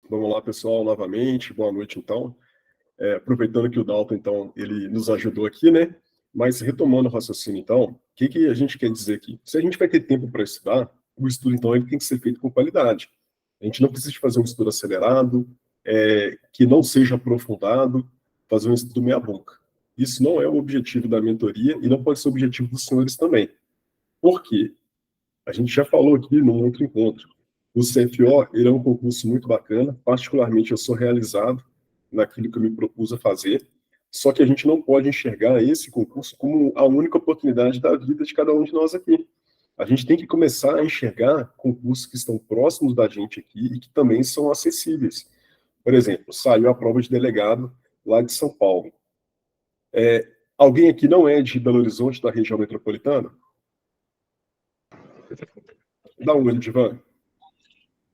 Vamos lá, pessoal, novamente. Boa noite, então. Aproveitando que o Dalton, então, ele nos ajudou aqui, né? Mas retomando o raciocínio, então, o que a gente quer dizer aqui? Se a gente vai ter tempo para estudar, o estudo, então, ele tem que ser feito com qualidade. A gente não precisa de fazer um estudo acelerado, que não seja aprofundado, fazer um estudo meia-boca. Isso não é o objetivo da mentoria e não pode ser o objetivo dos senhores também. Por quê? A gente já falou aqui num outro encontro. O CFO, ele é um concurso muito bacana, particularmente eu sou realizado naquilo que eu me propus a fazer, só que a gente não pode enxergar esse concurso como a única oportunidade da vida de cada um de nós aqui. A gente tem que começar a enxergar concursos que estão próximos da gente aqui e que também são acessíveis. Por exemplo, saiu a prova de delegado lá de São Paulo. Alguém aqui não é de Belo Horizonte, da região metropolitana? Dá um olho, Divan.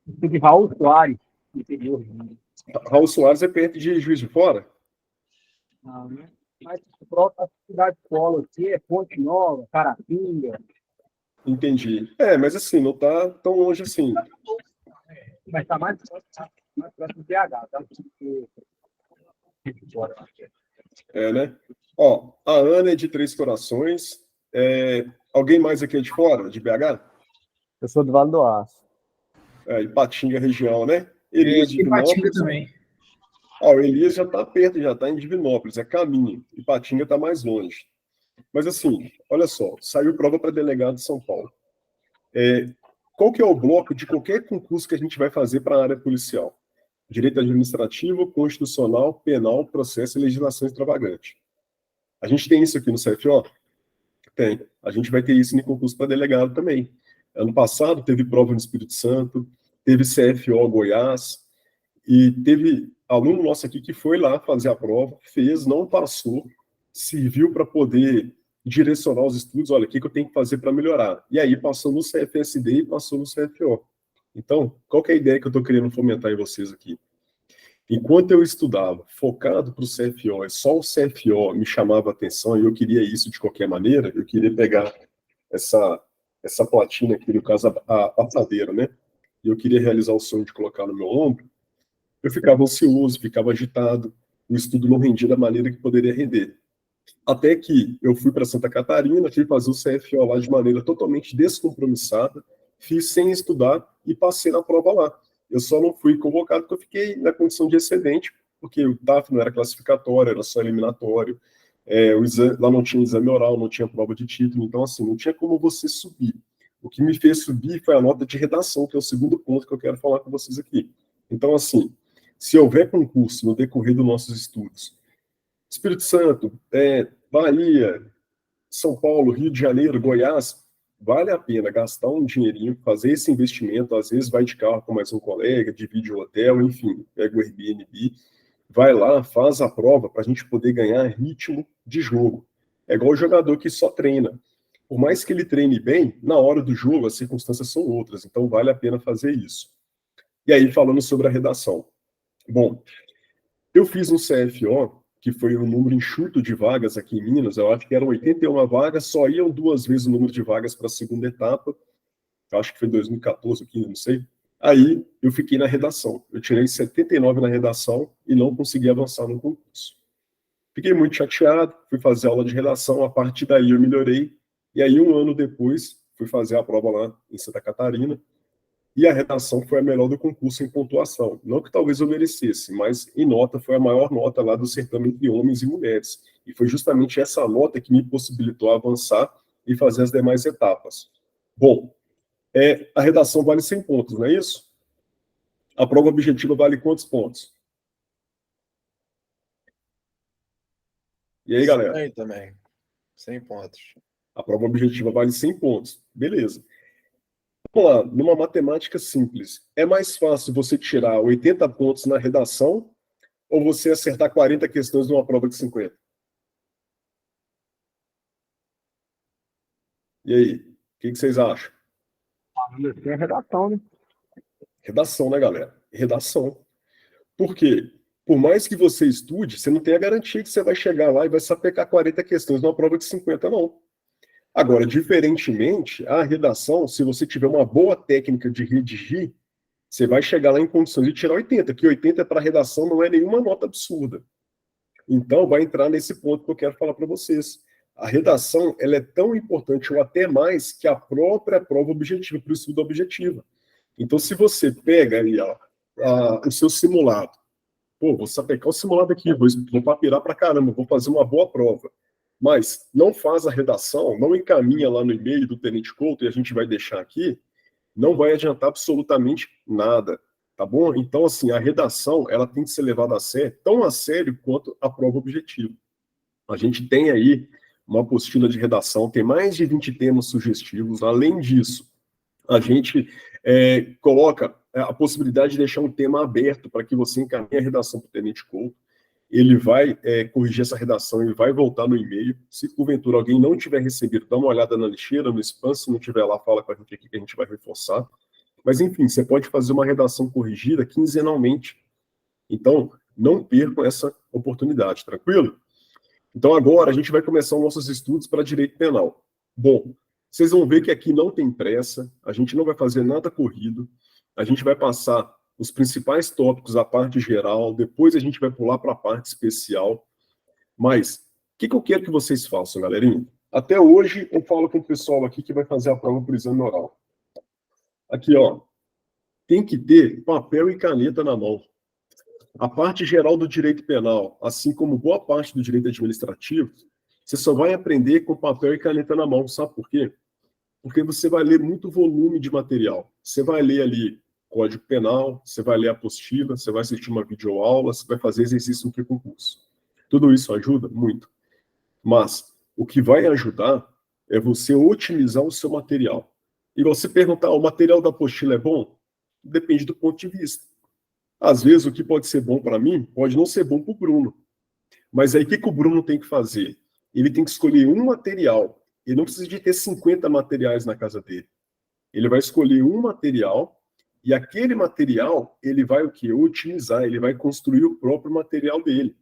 De Raul Soares, interior. Raul Soares é perto de Juiz de Fora? Não, né? Mas a própria cidade de polo aqui é Ponte Nova, Carapinha. Entendi. Mas assim, não tá tão longe assim. Mas está mais próximo do BH, tá? Né? Ó, a Ana é de Três Corações. Alguém mais aqui é de fora, de BH? Eu sou do Vale do Aço. Ipatinga região, né? Elias de Divinópolis também. Ó, o Elias já está perto, já está em Divinópolis, é caminho. Ipatinga está mais longe. Mas assim, olha só, saiu prova para delegado de São Paulo. Qual que é o bloco de qualquer concurso que a gente vai fazer para a área policial? Direito administrativo, constitucional, penal, processo e legislação extravagante. A gente tem isso aqui no CFO? Tem. A gente vai ter isso no concurso para delegado também. Ano passado teve prova no Espírito Santo, teve CFO Goiás, e teve aluno nosso aqui que foi lá fazer a prova, fez, não passou, serviu para poder direcionar os estudos, olha, o que eu tenho que fazer para melhorar? E aí passou no CFSD e passou no CFO. Então, qual que é a ideia que eu estou querendo fomentar em vocês aqui? Enquanto eu estudava, focado para o CFO, só o CFO me chamava a atenção e eu queria isso de qualquer maneira, eu queria pegar essa platina aqui, no caso a passadeira, né? E eu queria realizar o sonho de colocar no meu ombro, eu ficava ansioso, ficava agitado, o estudo não rendia da maneira que poderia render. Até que eu fui para Santa Catarina, fui fazer o CFO lá de maneira totalmente descompromissada, fiz sem estudar e passei na prova lá. Eu só não fui convocado porque eu fiquei na condição de excedente, porque o TAF não era classificatório, era só eliminatório. Lá não tinha exame oral, não tinha prova de título, então assim, não tinha como você subir. O que me fez subir foi a nota de redação, que é o segundo ponto que eu quero falar com vocês aqui. Então, assim, se houver concurso no decorrer dos nossos estudos, Espírito Santo, Bahia, São Paulo, Rio de Janeiro, Goiás, vale a pena gastar um dinheirinho, fazer esse investimento, às vezes vai de carro com mais um colega, divide o hotel, enfim, pega o Airbnb, vai lá, faz a prova para a gente poder ganhar ritmo de jogo. É igual o jogador que só treina. Por mais que ele treine bem, na hora do jogo as circunstâncias são outras, então vale a pena fazer isso. E aí, falando sobre a redação. Bom, eu fiz um CFO, que foi um número enxuto de vagas aqui em Minas, eu acho que eram 81 vagas, só iam 2 vezes o número de vagas para a segunda etapa, eu acho que foi 2014 ou 15, não sei. Aí eu fiquei na redação, eu tirei 79 na redação e não consegui avançar no concurso. Fiquei muito chateado, fui fazer aula de redação, a partir daí eu melhorei, e aí 1 ano depois fui fazer a prova lá em Santa Catarina, e a redação foi a melhor do concurso em pontuação. Não que talvez eu merecesse, mas em nota foi a maior nota lá do certame entre homens e mulheres. E foi justamente essa nota que me possibilitou avançar e fazer as demais etapas. Bom, a redação vale 100 pontos, não é isso? A prova objetiva vale quantos pontos? E aí, galera? 100 também. 100 pontos. A prova objetiva vale 100 pontos. Beleza. Vamos lá, numa matemática simples, é mais fácil você tirar 80 pontos na redação ou você acertar 40 questões numa prova de 50? E aí, o que vocês acham? É redação, né? Redação, né, galera? Redação. Por quê? Por mais que você estude, você não tem a garantia que você vai chegar lá e vai sapecar 40 questões numa prova de 50, não. Agora, diferentemente, a redação, se você tiver uma boa técnica de redigir, você vai chegar lá em condições de tirar 80, que 80 para redação não é nenhuma nota absurda. Então, vai entrar nesse ponto que eu quero falar para vocês. A redação ela é tão importante, ou até mais, que a própria prova objetiva, para o estudo objetivo. Então, se você pega ali o seu simulado, pô, vou sapecar o simulado aqui, vou papirar para caramba, vou fazer uma boa prova. Mas não faz a redação, não encaminha lá no e-mail do Tenente Couto, e a gente vai deixar aqui, não vai adiantar absolutamente nada, tá bom? Então, assim, a redação, ela tem que ser levada a sério, tão a sério quanto a prova objetiva. A gente tem aí uma apostila de redação, tem mais de 20 temas sugestivos. Além disso, a gente coloca a possibilidade de deixar um tema aberto para que você encaminhe a redação para o Tenente Couto. Ele vai corrigir essa redação, ele vai voltar no e-mail. Se porventura alguém não tiver recebido, dá uma olhada na lixeira, no spam, se não tiver lá, fala com a gente aqui que a gente vai reforçar. Mas, enfim, você pode fazer uma redação corrigida quinzenalmente. Então, não percam essa oportunidade, tranquilo? Então, agora a gente vai começar os nossos estudos para direito penal. Bom, vocês vão ver que aqui não tem pressa, a gente não vai fazer nada corrido, a gente vai passar os principais tópicos, a parte geral, depois a gente vai pular para a parte especial. Mas, o que eu quero que vocês façam, galerinha? Até hoje, eu falo com o pessoal aqui que vai fazer a prova por exame oral. Aqui, ó, tem que ter papel e caneta na mão. A parte geral do direito penal, assim como boa parte do direito administrativo, você só vai aprender com papel e caneta na mão. Sabe por quê? Porque você vai ler muito volume de material. Você vai ler ali Código Penal, você vai ler a apostila, você vai assistir uma videoaula, você vai fazer exercício no concurso. Tudo isso ajuda? Muito. Mas o que vai ajudar é você otimizar o seu material. E você perguntar, o material da apostila é bom? Depende do ponto de vista. Às vezes, o que pode ser bom para mim, pode não ser bom para o Bruno. Mas aí, o que o Bruno tem que fazer? Ele tem que escolher um material. Ele não precisa de ter 50 materiais na casa dele. Ele vai escolher um material e aquele material, ele vai o quê? Otimizar, ele vai construir o próprio material dele.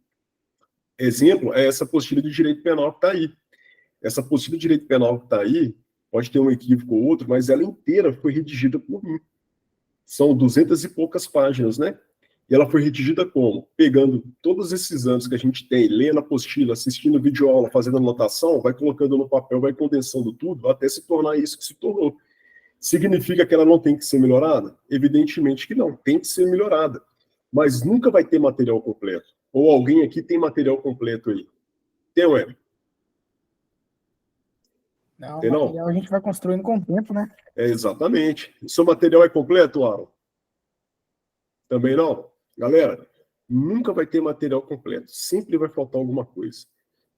Exemplo é essa apostila de direito penal que está aí. Essa apostila de direito penal que está aí, pode ter um equívoco ou outro, mas ela inteira foi redigida por mim. São 200 e poucas páginas, né? E ela foi redigida como? Pegando todos esses anos que a gente tem, lendo a apostila, assistindo videoaula, fazendo anotação, vai colocando no papel, vai condensando tudo, até se tornar isso que se tornou. Significa que ela não tem que ser melhorada? Evidentemente que não, tem que ser melhorada. Mas nunca vai ter material completo. Ou alguém aqui tem material completo aí? Tem, Web? Não, Tem, o não? material a gente vai construindo com o tempo, né? Exatamente. O seu material é completo, Aaron? Também não? Galera, nunca vai ter material completo. Sempre vai faltar alguma coisa.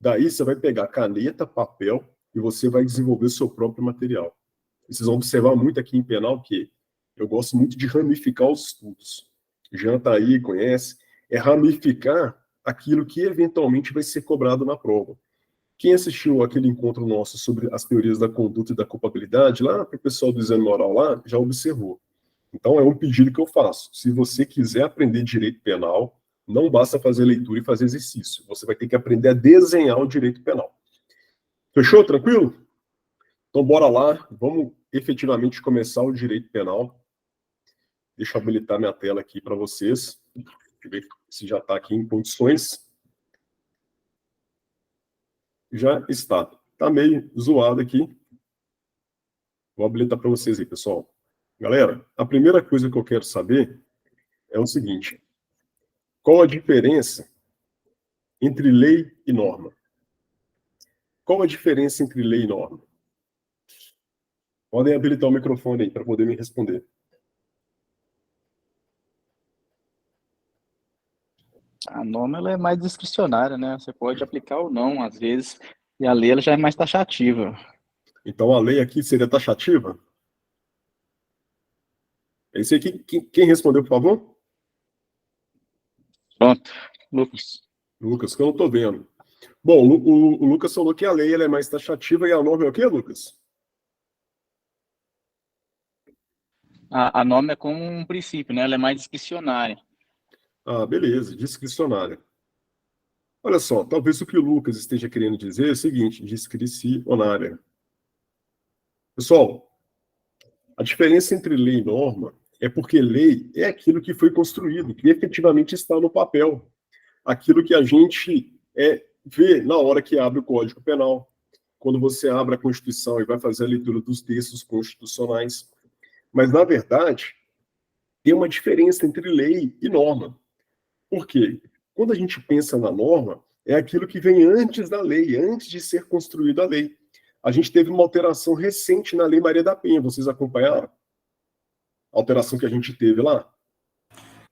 Daí você vai pegar caneta, papel e você vai desenvolver o seu próprio material. E vocês vão observar muito aqui em penal que eu gosto muito de ramificar os estudos. Jean tá aí, conhece. É ramificar aquilo que eventualmente vai ser cobrado na prova. Quem assistiu aquele encontro nosso sobre as teorias da conduta e da culpabilidade, lá para o pessoal do exame oral lá, já observou. Então, é um pedido que eu faço. Se você quiser aprender direito penal, não basta fazer leitura e fazer exercício. Você vai ter que aprender a desenhar o direito penal. Fechou? Tranquilo? Então, bora lá. Vamos efetivamente começar o direito penal. Deixa eu habilitar minha tela aqui para vocês. Deixa eu ver se já está aqui em condições. Já está. Está meio zoado aqui. Vou habilitar para vocês aí, pessoal. Galera, a primeira coisa que eu quero saber é o seguinte. Qual a diferença entre lei e norma? Qual a diferença entre lei e norma? Podem habilitar o microfone aí para poder me responder. A norma ela é mais discricionária, né? Você pode aplicar ou não, às vezes, e a lei ela já é mais taxativa. Então, a lei aqui seria taxativa? Esse aqui, quem respondeu, por favor? Pronto, Lucas. Lucas, que eu não estou vendo. Bom, o Lucas falou que a lei ela é mais taxativa e a norma é o quê, Lucas? A norma é como um princípio, né? Ela é mais discricionária. Ah, beleza, discricionária. Olha só, talvez o que o Lucas esteja querendo dizer é o seguinte, discricionária. Pessoal, a diferença entre lei e norma É porque lei é aquilo que foi construído, que efetivamente está no papel. Aquilo que a gente vê na hora que abre o Código Penal, quando você abre a Constituição e vai fazer a leitura dos textos constitucionais. Mas, na verdade, tem uma diferença entre lei e norma. Por quê? Quando a gente pensa na norma, é aquilo que vem antes da lei, antes de ser construída a lei. A gente teve uma alteração recente na Lei Maria da Penha, vocês acompanharam? A alteração que a gente teve lá?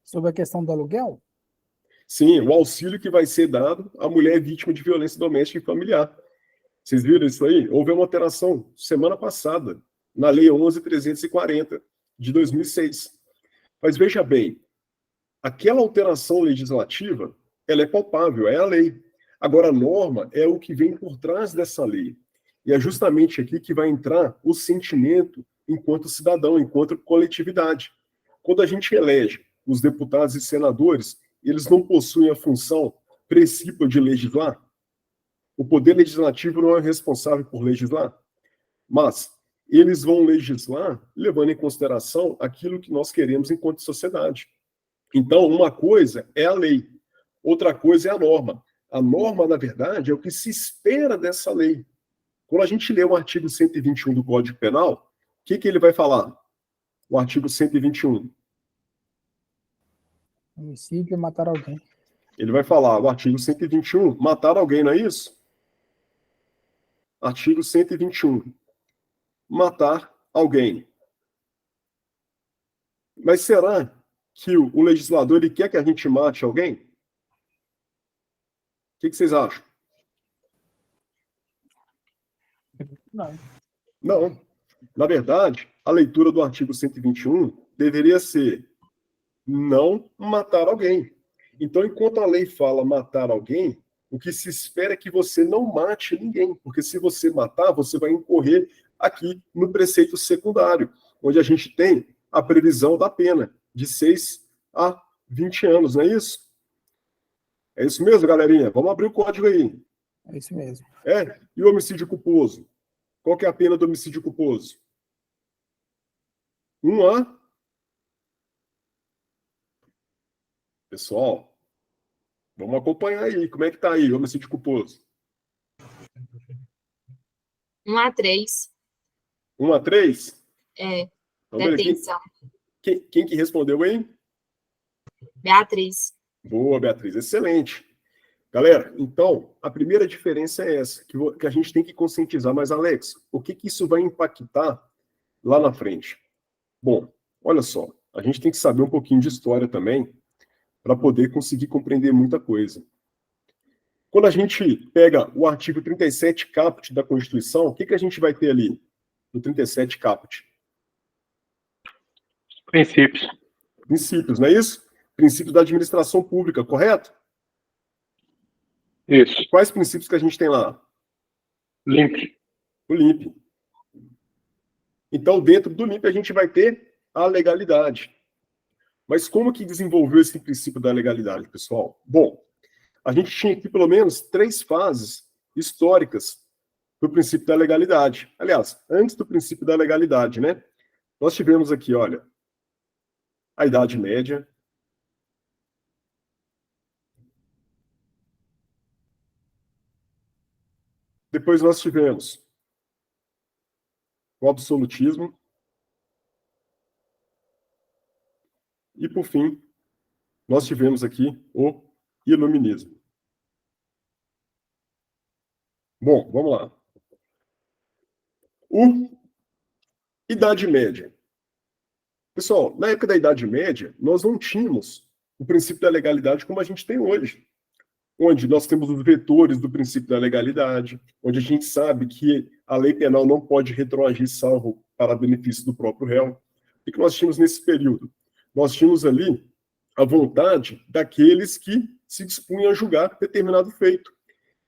Sobre a questão do aluguel? Sim, o auxílio que vai ser dado à mulher vítima de violência doméstica e familiar. Vocês viram isso aí? Houve uma alteração semana passada, na Lei 11.340, de 2006. Mas veja bem, aquela alteração legislativa, ela é palpável, é a lei. Agora, a norma é o que vem por trás dessa lei. E é justamente aqui que vai entrar o sentimento enquanto cidadão, enquanto coletividade. Quando a gente elege os deputados e senadores, eles não possuem a função precípua de legislar. O poder legislativo não é responsável por legislar, mas eles vão legislar levando em consideração aquilo que nós queremos enquanto sociedade. Então, uma coisa é a lei, outra coisa é a norma. A norma, na verdade, é o que se espera dessa lei. Quando a gente lê o artigo 121 do Código Penal, o que ele vai falar? O artigo 121. Homicídio é matar alguém. Ele vai falar, o artigo 121, matar alguém, não é isso? Artigo 121. Matar alguém. Mas será que o legislador ele quer que a gente mate alguém? O que vocês acham? Não. Não. Na verdade, a leitura do artigo 121 deveria ser não matar alguém. Então, enquanto a lei fala matar alguém, o que se espera é que você não mate ninguém, porque se você matar, você vai incorrer aqui no preceito secundário, onde a gente tem a previsão da pena de 6 a 20 anos, não é isso? É isso mesmo, galerinha? Vamos abrir o código aí. É isso mesmo. E o homicídio culposo? Qual que é a pena do homicídio culposo? 1 a... Pessoal, vamos acompanhar aí. Como é que tá aí o homicídio culposo? 1 a 3. 1 a 3? É, Então, beleza. detenção. Quem que respondeu aí? Beatriz. Boa, Beatriz. Excelente. Galera, então, a primeira diferença é essa, que a gente tem que conscientizar. Mas, Alex, o que isso vai impactar lá na frente? Bom, olha só, a gente tem que saber um pouquinho de história também para poder conseguir compreender muita coisa. Quando a gente pega o artigo 37 caput da Constituição, o que a gente vai ter ali no 37 caput? Princípios. Princípios, não é isso? Princípios da administração pública, correto? Isso. Quais princípios que a gente tem lá? Limpe. O LIMP. Então, dentro do LIMP, a gente vai ter a legalidade. Mas como que desenvolveu esse princípio da legalidade, pessoal? Bom, a gente tinha aqui pelo menos 3 fases históricas do princípio da legalidade. Aliás, antes do princípio da legalidade, né? Nós tivemos aqui, olha, a Idade Média. Depois nós tivemos o absolutismo. E, por fim, nós tivemos aqui o iluminismo. Bom, vamos lá. Idade Média. Pessoal, na época da Idade Média, nós não tínhamos o princípio da legalidade como a gente tem hoje, onde nós temos os vetores do princípio da legalidade, onde a gente sabe que a lei penal não pode retroagir salvo para benefício do próprio réu. O que nós tínhamos nesse período? Nós tínhamos ali a vontade daqueles que se dispunham a julgar determinado feito.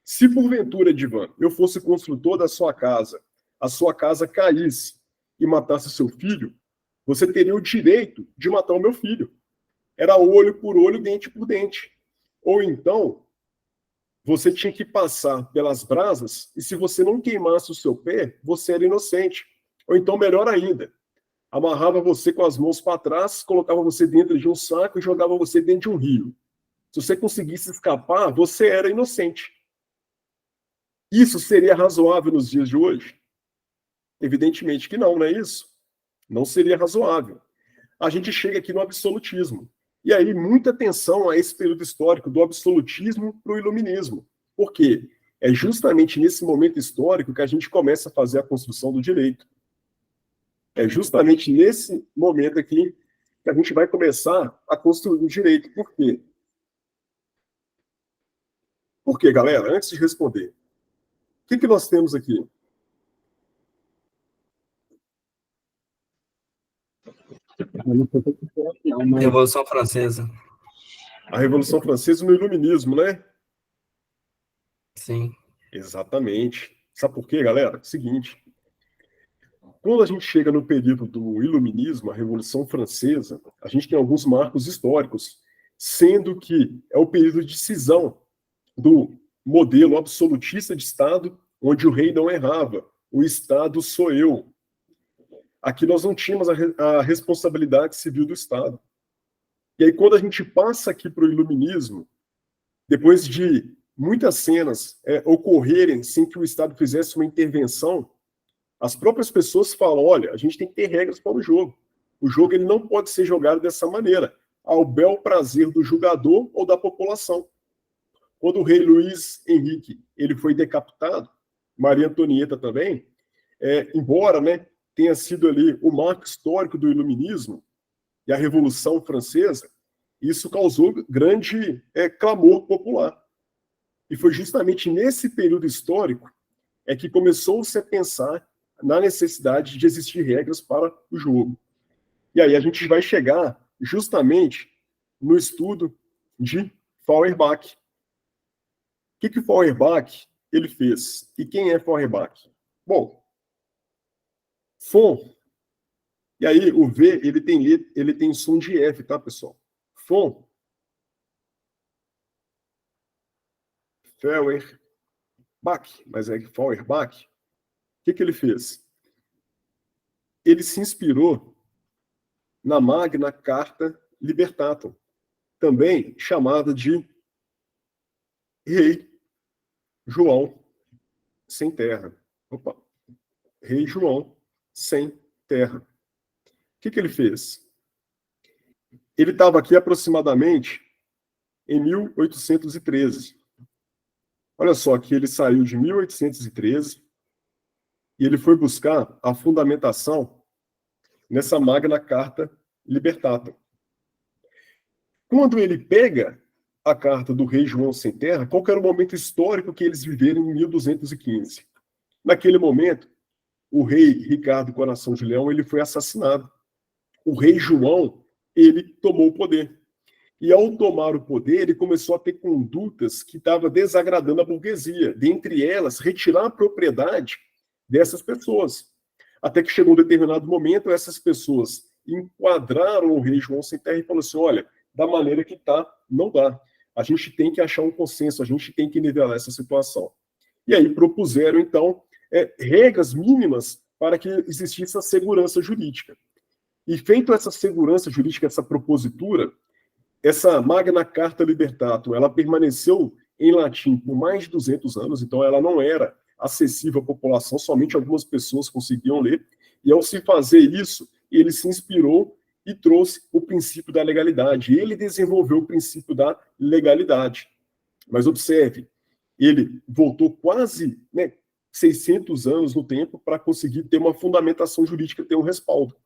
Se porventura, Edivan, eu fosse construtor da sua casa, a sua casa caísse e matasse seu filho, você teria o direito de matar o meu filho. Era olho por olho, dente por dente. Ou então, você tinha que passar pelas brasas e se você não queimasse o seu pé, você era inocente. Ou então, melhor ainda, amarrava você com as mãos para trás, colocava você dentro de um saco e jogava você dentro de um rio. Se você conseguisse escapar, você era inocente. Isso seria razoável nos dias de hoje? Evidentemente que não, não é isso? Não seria razoável. A gente chega aqui no absolutismo. E aí, muita atenção a esse período histórico do absolutismo para o iluminismo. Por quê? É justamente nesse momento histórico que a gente começa a fazer a construção do direito. É justamente nesse momento aqui que a gente vai começar a construir o direito. Por quê? Por quê, galera? Antes de responder, o que nós temos aqui? Eu não sei se é não, mas Revolução Francesa. A Revolução Francesa no iluminismo, né? Sim. Exatamente. Sabe por quê, galera? Seguinte, quando a gente chega no período do iluminismo, a Revolução Francesa, a gente tem alguns marcos históricos, sendo que é o período de cisão do modelo absolutista de Estado, onde o rei não errava, o Estado sou eu. Aqui nós não tínhamos a responsabilidade civil do Estado. E aí, quando a gente passa aqui para o iluminismo, depois de muitas cenas ocorrerem sem que o Estado fizesse uma intervenção, as próprias pessoas falam, olha, a gente tem que ter regras para o jogo. O jogo ele não pode ser jogado dessa maneira, ao bel prazer do jogador ou da população. Quando o rei Luís Henrique ele foi decapitado, Maria Antonieta também, embora, né, tenha sido ali o marco histórico do iluminismo e a Revolução Francesa, isso causou grande clamor popular. E foi justamente nesse período histórico que começou-se a pensar na necessidade de existir regras para o jogo. E aí a gente vai chegar justamente no estudo de Feuerbach. O que Feuerbach ele fez? E quem é Feuerbach? Bom, Fon, e aí o V ele tem som de F, tá, pessoal? Fon, Feuerbach, mas é Feuerbach. O que ele fez? Ele se inspirou na Magna Carta Libertatum, também chamada de Rei João sem terra. Opa. Rei João sem terra. O que ele fez? Ele estava aqui aproximadamente em 1813. Olha só que ele saiu de 1813 e ele foi buscar a fundamentação nessa Magna Carta Libertatum. Quando ele pega a carta do rei João sem terra, qual era o momento histórico que eles viveram em 1215? Naquele momento, o rei Ricardo Coração de Leão ele foi assassinado. O rei João ele tomou o poder. E ao tomar o poder, ele começou a ter condutas que estavam desagradando a burguesia. Dentre elas, retirar a propriedade dessas pessoas. Até que chegou um determinado momento, essas pessoas enquadraram o rei João sem terra e falaram assim, olha, da maneira que está, não dá. A gente tem que achar um consenso, a gente tem que nivelar essa situação. E aí propuseram, então, regras mínimas para que existisse a segurança jurídica. E feito essa segurança jurídica, essa propositura, essa Magna Carta Libertatum, ela permaneceu em latim por mais de 200 anos, então ela não era acessível à população, somente algumas pessoas conseguiam ler, e ao se fazer isso, ele se inspirou e trouxe o princípio da legalidade. Ele desenvolveu o princípio da legalidade. Mas observe, ele voltou quase 600 anos no tempo para conseguir ter uma fundamentação jurídica, ter um respaldo.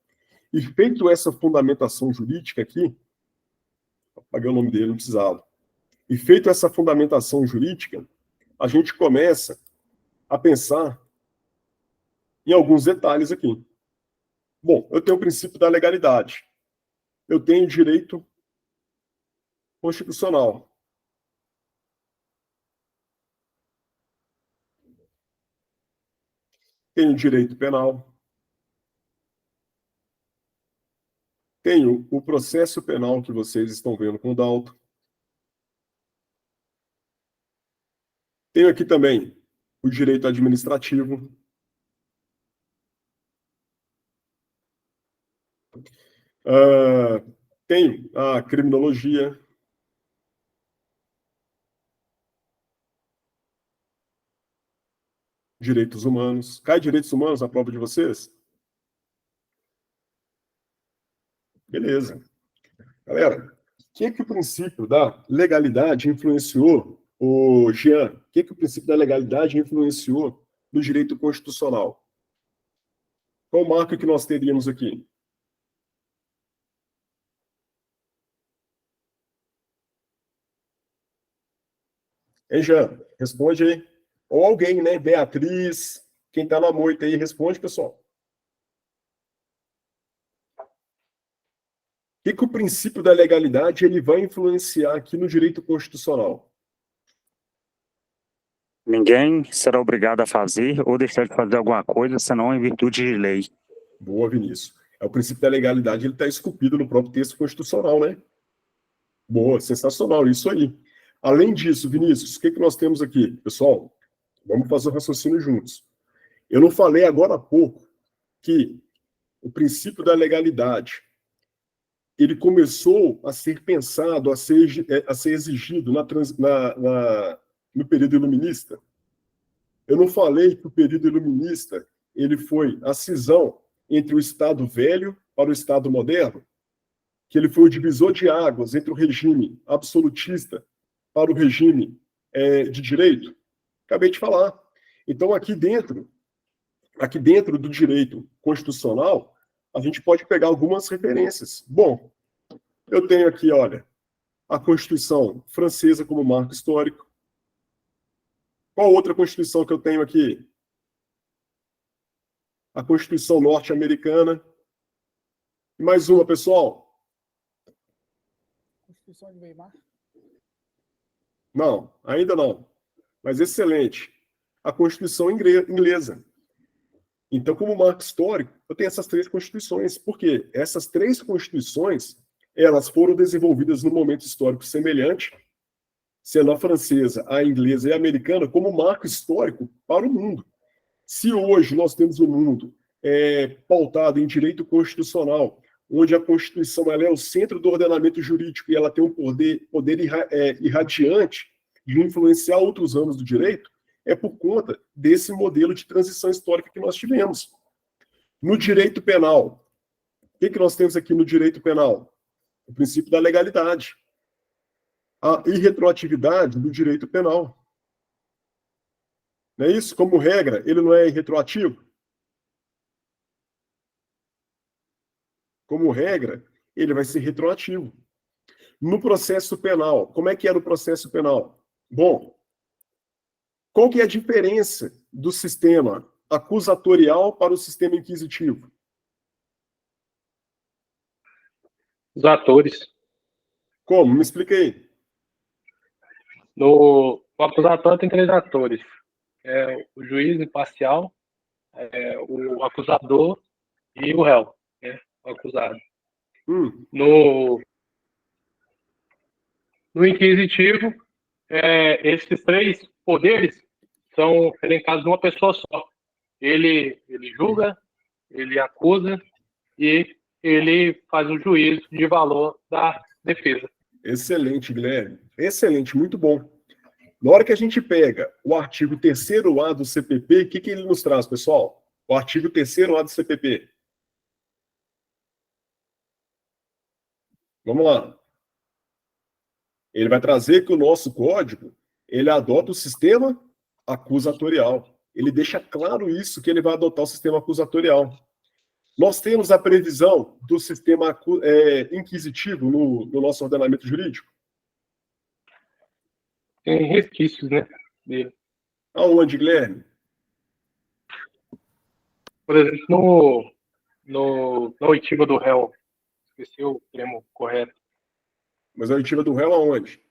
E feito essa fundamentação jurídica aqui, apaguei o nome dele, não precisava. E feito essa fundamentação jurídica, a gente começa a pensar em alguns detalhes aqui. Bom, eu tenho o princípio da legalidade. Eu tenho direito constitucional. Tenho direito penal. Tenho o processo penal que vocês estão vendo com o Dalton. Tenho aqui também o direito administrativo. Tem a criminologia. Direitos humanos. Cai direitos humanos na prova de vocês? Beleza. Galera, o que o princípio da legalidade influenciou, o Jean? O que o princípio da legalidade influenciou no direito constitucional? Qual marco que nós teríamos aqui? Hein, Jean? Responde aí. Ou alguém, né? Beatriz, quem está na moita aí, responde, pessoal. O que o princípio da legalidade ele vai influenciar aqui no direito constitucional? Ninguém será obrigado a fazer ou deixar de fazer alguma coisa, senão em virtude de lei. Boa, Vinícius. O princípio da legalidade ele está esculpido no próprio texto constitucional, né? Boa, sensacional, isso aí. Além disso, Vinícius, o que nós temos aqui? Pessoal, vamos fazer o raciocínio juntos. Eu não falei agora há pouco que o princípio da legalidade ele começou a ser pensado, a ser exigido no período iluminista. Eu não falei que o período iluminista ele foi a cisão entre o Estado velho para o Estado moderno, que ele foi o divisor de águas entre o regime absolutista para o regime de direito? Acabei de falar. Então, aqui dentro do direito constitucional, a gente pode pegar algumas referências. Bom, eu tenho aqui, olha, a Constituição francesa como marco histórico. Qual outra Constituição que eu tenho aqui? A Constituição norte-americana. E mais uma, pessoal. Constituição de Weimar? Não, ainda não. Mas excelente. A Constituição inglesa. Então, como marco histórico, eu tenho essas 3 constituições. Por quê? Essas 3 constituições, elas foram desenvolvidas num momento histórico semelhante, sendo a francesa, a inglesa e a americana como marco histórico para o mundo. Se hoje nós temos um mundo pautado em direito constitucional, onde a Constituição ela é o centro do ordenamento jurídico e ela tem um poder irradiante de influenciar outros ramos do direito, é por conta desse modelo de transição histórica que nós tivemos. No direito penal, o que nós temos aqui no direito penal? O princípio da legalidade. A irretroatividade do direito penal. Não é isso? Como regra, ele não é irretroativo? Como regra, ele vai ser retroativo. No processo penal, como é que era o processo penal? Bom, qual que é a diferença do sistema acusatorial para o sistema inquisitivo? Os atores. Como? Me explica aí. No acusatório tem 3 atores. O juiz imparcial, o acusador e o réu, né? O acusado. No inquisitivo, esses 3 poderes são elencados numa pessoa só. Ele julga, ele acusa e ele faz um juízo de valor da defesa. Excelente, Guilherme. Excelente, muito bom. Na hora que a gente pega o artigo 3º-A do CPP, o que ele nos traz, pessoal? O artigo 3º-A do CPP. Vamos lá. Ele vai trazer que o nosso código, ele adota o sistema acusatorial. Ele deixa claro isso, que ele vai adotar o sistema acusatorial. Nós temos a previsão do sistema inquisitivo no nosso ordenamento jurídico? Tem resquícios, né, dele. Aonde, Guilherme? Por exemplo, na oitiva do réu. Esqueci o termo correto. Mas a oitiva do réu aonde?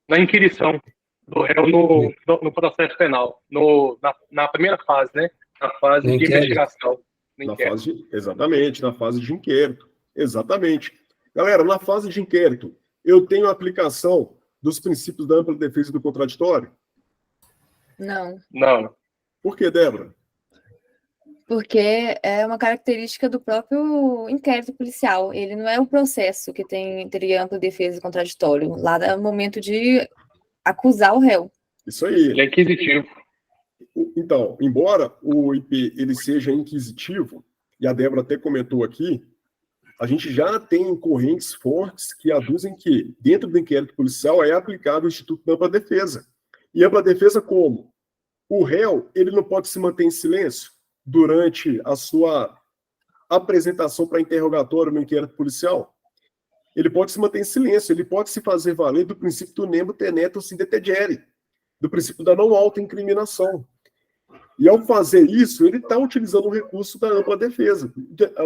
Na inquirição do réu no processo penal. Na primeira fase, né? Na fase de investigação. Exatamente, na fase de inquérito. Exatamente. Galera, na fase de inquérito, eu tenho a aplicação dos princípios da ampla defesa e do contraditório? Não. Não. Por que, Débora? porque é uma característica do próprio inquérito policial. Ele não é um processo que teria ampla defesa e contraditório. Lá é o momento de acusar o réu. Isso aí. Ele é inquisitivo. Então, embora o IP ele seja inquisitivo, e a Débora até comentou aqui, a gente já tem correntes fortes que aduzem que, dentro do inquérito policial, é aplicável o Instituto da Ampla Defesa. E ampla defesa como? O réu ele não pode se manter em silêncio durante a sua apresentação para interrogatório no inquérito policial. Ele pode se manter em silêncio, ele pode se fazer valer do princípio do nemo tenetum sine tangere, do princípio da não autoincriminação. E ao fazer isso, ele está utilizando o recurso da ampla defesa,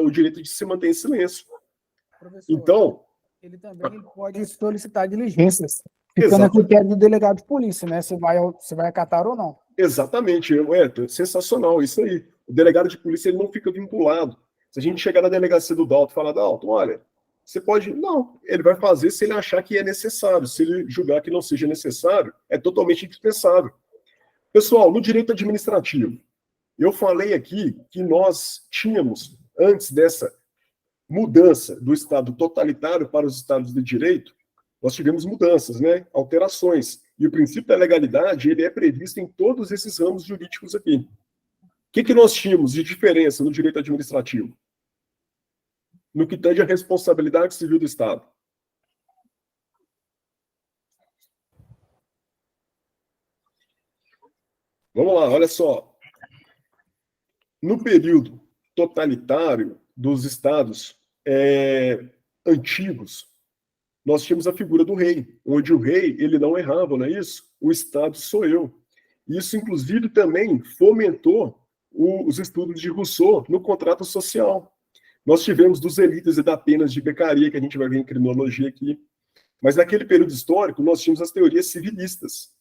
o direito de se manter em silêncio. Professor, Então, ele também pode solicitar diligências, ficando a critério do delegado de polícia, né? Se vai acatar ou não. exatamente, sensacional isso aí. O delegado de polícia ele não fica vinculado. Se a gente chegar na delegacia do Dalton e falar, Dalton, olha, você pode... Não, ele vai fazer se ele achar que é necessário. Se ele julgar que não seja necessário, é totalmente indispensável. Pessoal, no direito administrativo, eu falei aqui que nós tínhamos, antes dessa mudança do Estado totalitário para os Estados de Direito, nós tivemos mudanças, né? Alterações. E o princípio da legalidade ele é previsto em todos esses ramos jurídicos aqui. O que nós tínhamos de diferença no direito administrativo? No que tange a responsabilidade civil do Estado. Vamos lá, olha só. No período totalitário dos estados antigos, nós tínhamos a figura do rei, onde o rei ele não errava, não é isso? O Estado sou eu. Isso, inclusive, também fomentou os estudos de Rousseau no contrato social. Nós tivemos dos elites e da penas de becaria, que a gente vai ver em criminologia aqui. Mas naquele período histórico, nós tínhamos as teorias civilistas.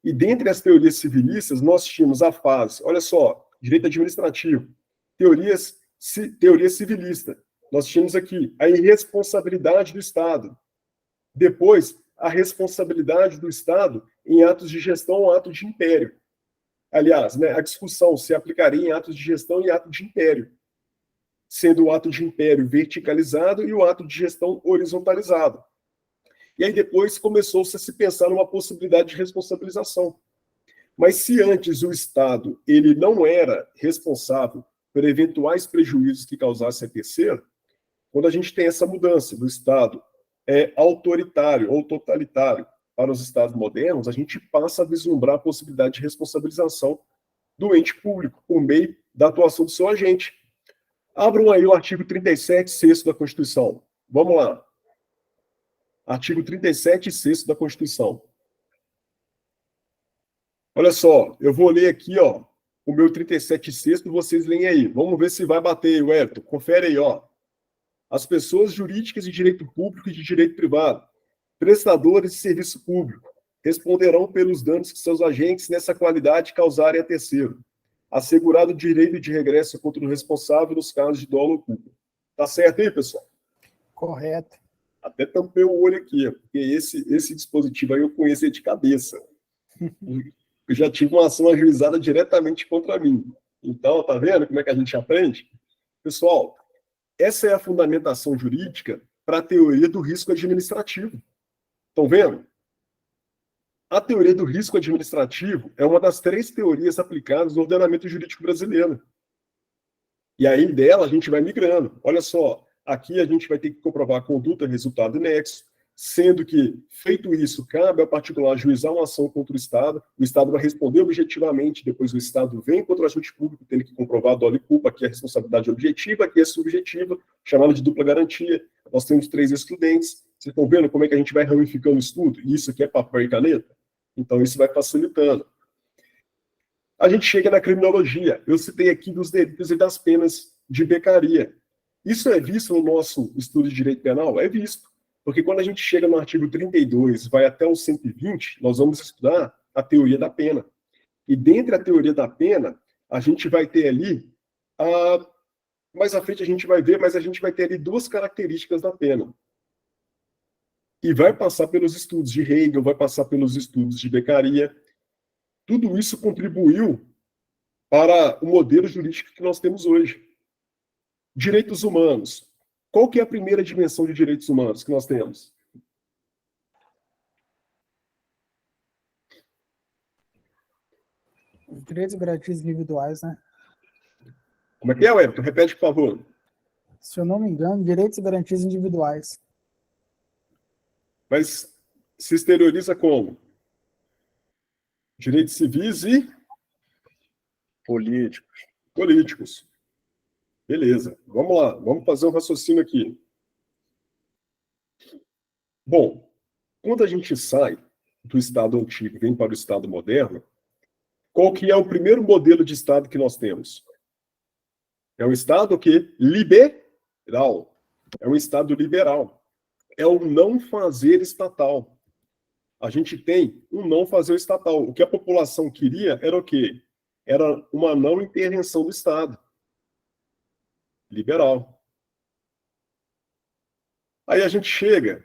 E dentre as teorias civilistas, nós tínhamos a fase, olha só, direito administrativo, teoria civilista. Nós tínhamos aqui a irresponsabilidade do Estado. Depois, a responsabilidade do Estado em atos de gestão ou ato de império. Aliás, né, a discussão se aplicaria em atos de gestão e ato de império, sendo o ato de império verticalizado e o ato de gestão horizontalizado. E aí depois começou-se a se pensar numa possibilidade de responsabilização. Mas se antes o Estado ele não era responsável por eventuais prejuízos que causassem a terceiro, quando a gente tem essa mudança do Estado autoritário ou totalitário para os Estados modernos, a gente passa a vislumbrar a possibilidade de responsabilização do ente público por meio da atuação do seu agente. Abram aí o artigo 37, 6º da Constituição. Vamos lá. Artigo 37, 6º da Constituição. Olha só, eu vou ler aqui, ó, o meu 37, 6º, vocês leem aí. Vamos ver se vai bater, Wellington. Confere aí, ó. As pessoas jurídicas de direito público e de direito privado, prestadores de serviço público, responderão pelos danos que seus agentes nessa qualidade causarem a terceiro, assegurado o direito de regresso contra o responsável nos casos de dolo ou culpa. Tá certo aí, pessoal? Correto. Até tampei o olho aqui, porque esse dispositivo aí eu conheço de cabeça. Eu já tive uma ação ajuizada diretamente contra mim. Então, tá vendo como é que a gente aprende? Pessoal, essa é a fundamentação jurídica para a teoria do risco administrativo. Estão vendo? A teoria do risco administrativo é uma das 3 teorias aplicadas no ordenamento jurídico brasileiro. E aí dela a gente vai migrando. Olha só, aqui a gente vai ter que comprovar a conduta, resultado e nexo, sendo que, feito isso, cabe ao particular ajuizar uma ação contra o Estado vai responder objetivamente, depois o Estado vem contra o agente público, tendo que comprovar dolo e culpa, aqui é a responsabilidade objetiva, aqui é subjetiva, chamada de dupla garantia. Nós temos 3 excludentes. Vocês estão vendo como é que a gente vai ramificando o estudo? E isso aqui é papel e caneta? Então, isso vai facilitando. A gente chega na criminologia. Eu citei aqui dos delitos e das penas de becaria. Isso é visto no nosso estudo de direito penal? É visto. Porque quando a gente chega no artigo 32, vai até o 120, nós vamos estudar a teoria da pena. E dentro da teoria da pena, a gente vai ter ali, mais à frente a gente vai ver, mas a gente vai ter ali 2 características da pena. E vai passar pelos estudos de Hegel, vai passar pelos estudos de becaria. Tudo isso contribuiu para o modelo jurídico que nós temos hoje. Direitos humanos. Qual que é a primeira dimensão de direitos humanos que nós temos? Os direitos e garantias individuais, né? Como é que é, Wellington? Repete, por favor. Se eu não me engano, direitos e garantias individuais. Mas se exterioriza como? Direitos civis e Políticos. políticos. Beleza. Vamos lá. Vamos fazer um raciocínio aqui. Bom, quando a gente sai do Estado antigo e vem para o Estado moderno, qual que é o primeiro modelo de Estado que nós temos? É um Estado que liberal. É um Estado liberal. É o não fazer estatal. A gente tem um não fazer estatal. O que a população queria era o quê? Era uma não intervenção do Estado. Liberal. Aí a gente chega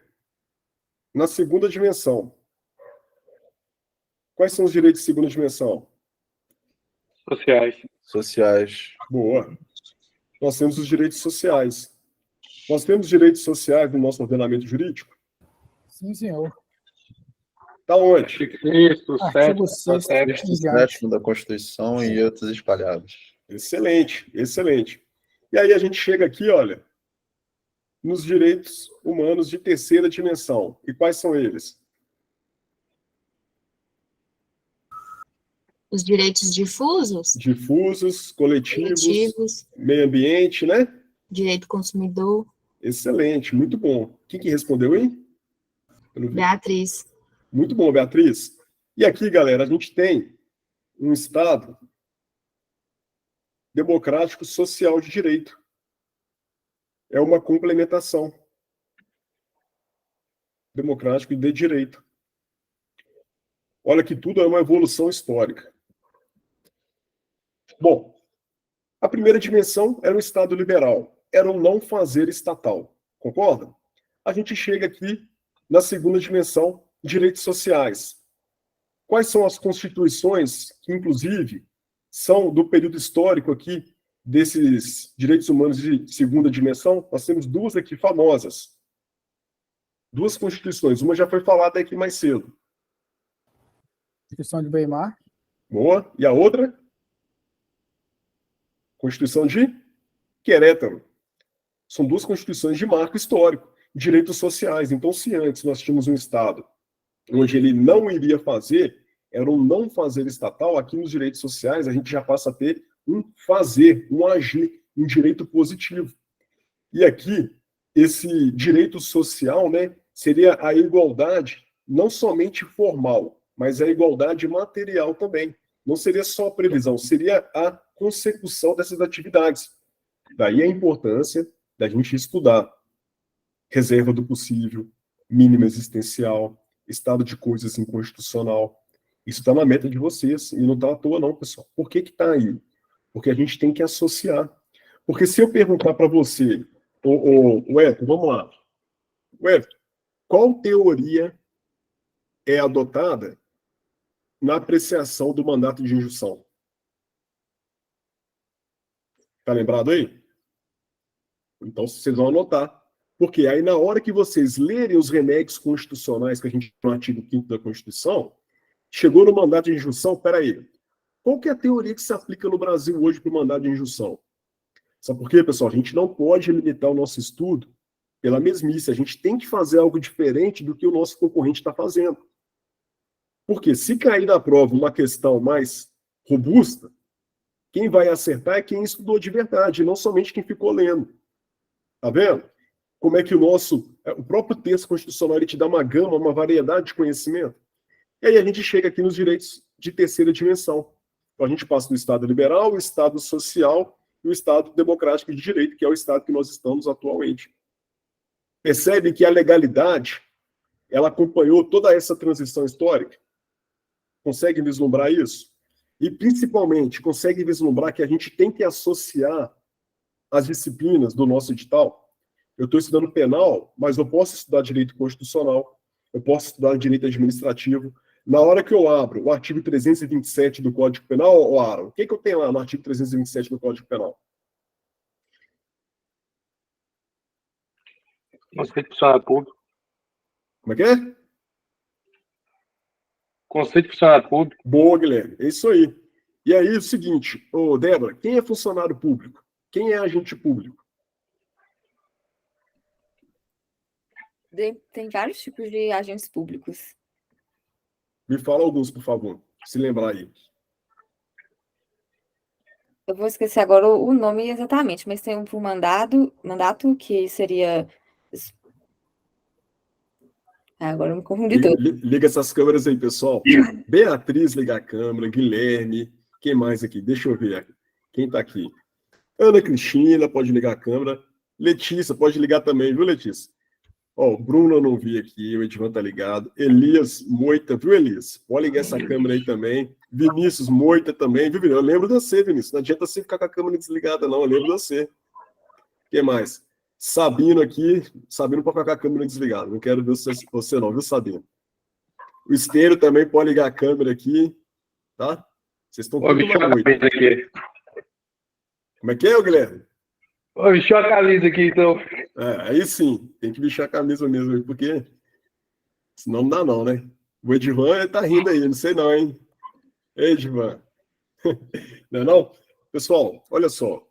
na segunda dimensão. Quais são os direitos de segunda dimensão? Sociais. Sociais. Boa. Nós temos os direitos sociais. Nós temos direitos sociais no nosso ordenamento jurídico? Sim, senhor. Está onde? Isso, Artigo 7, 6º. 7º da Constituição e outros espalhados. Excelente, excelente. E aí a gente chega aqui, olha, nos direitos humanos de terceira dimensão. E quais são eles? Os direitos difusos, Difusos, coletivos, coletivos, meio ambiente, né? direito do consumidor. Excelente, muito bom. Quem que respondeu aí? Eu não vi. Beatriz. Muito bom, Beatriz. E aqui, galera, a gente tem um Estado democrático social de direito. É uma complementação. Democrático e de direito. Olha que tudo é uma evolução histórica. Bom, a primeira dimensão era o Estado liberal. Era o não fazer estatal. Concorda? A gente chega aqui na segunda dimensão, direitos sociais. Quais são as constituições que, inclusive, são do período histórico aqui desses direitos humanos de segunda dimensão? Nós temos duas aqui famosas. Duas constituições. Uma já foi falada aqui mais cedo. Constituição de Weimar. Boa. E a outra? Constituição de Querétaro. São duas constituições de marco histórico. Direitos sociais. Então, se antes nós tínhamos um Estado onde ele não iria fazer, era um não fazer estatal, aqui nos direitos sociais a gente já passa a ter um fazer, um agir, um direito positivo. E aqui, esse direito social, né, seria a igualdade, não somente formal, mas a igualdade material também. Não seria só a previsão, seria a consecução dessas atividades. Daí a importância da gente estudar reserva do possível, mínima existencial, estado de coisas inconstitucional. Isso está na meta de vocês, e não está à toa não, pessoal. Por que está aí? Porque a gente tem que associar. Porque se eu perguntar para você, Wellington, vamos lá. Wellington, qual teoria é adotada na apreciação do mandato de injunção? Está lembrado aí? Então, vocês vão anotar. Porque aí, na hora que vocês lerem os remédios constitucionais que a gente tem no artigo 5º da Constituição, chegou no mandato de injunção, peraí, qual que é a teoria que se aplica no Brasil hoje para o mandato de injunção? Sabe por quê, pessoal? A gente não pode limitar o nosso estudo pela mesmice. A gente tem que fazer algo diferente do que o nosso concorrente está fazendo. Porque se cair na prova uma questão mais robusta, quem vai acertar é quem estudou de verdade, não somente quem ficou lendo. Tá vendo? Como é que o próprio texto constitucional ele te dá uma gama, uma variedade de conhecimento. E aí a gente chega aqui nos direitos de terceira dimensão. Então a gente passa do Estado liberal, o Estado social e o Estado democrático de direito, que é o Estado que nós estamos atualmente. Percebe que a legalidade, ela acompanhou toda essa transição histórica? Consegue vislumbrar isso? E, principalmente, consegue vislumbrar que a gente tem que associar as disciplinas do nosso edital? Eu estou estudando penal, mas eu posso estudar direito constitucional, eu posso estudar direito administrativo, Na hora que eu abro o artigo 327 do Código Penal, ô Aaron, o que eu tenho lá no artigo 327 do Código Penal? Conceito de funcionário público. Como é que é? Conceito de funcionário público. Boa, Guilherme. É isso aí. E aí, o seguinte, ô Débora, quem é funcionário público? Quem é agente público? Tem vários tipos de agentes públicos. Me fala alguns, por favor, se lembrar aí. Eu vou esquecer agora o nome exatamente, mas tem um por mandato que seria... agora eu me confundi todo. Liga essas câmeras aí, pessoal. Beatriz liga a câmera, Guilherme, quem mais aqui? Deixa eu ver quem tá aqui. Ana Cristina, pode ligar a câmera. Letícia, pode ligar também, viu, Letícia? Ó, o Bruno eu não vi aqui, o Edvan tá ligado. Elias Moita, viu, Elias? Pode ligar essa câmera aí também. Vinícius Moita também, viu, Vinícius? Eu lembro de você, Vinícius. Não adianta você ficar com a câmera desligada, não. Eu lembro de você. Quem mais? Sabino aqui. Sabino pode ficar com a câmera desligada. Não quero ver você não, viu, Sabino? O Esteiro também pode ligar a câmera aqui, tá? Vocês estão tudo na noite. Como é que é, Guilherme? Vou vestir a camisa aqui, então. Aí sim, tem que vestir a camisa mesmo, porque senão não dá não, né? O Edvan tá rindo aí, não sei não, hein? Edvan. Não é não? Pessoal, olha só.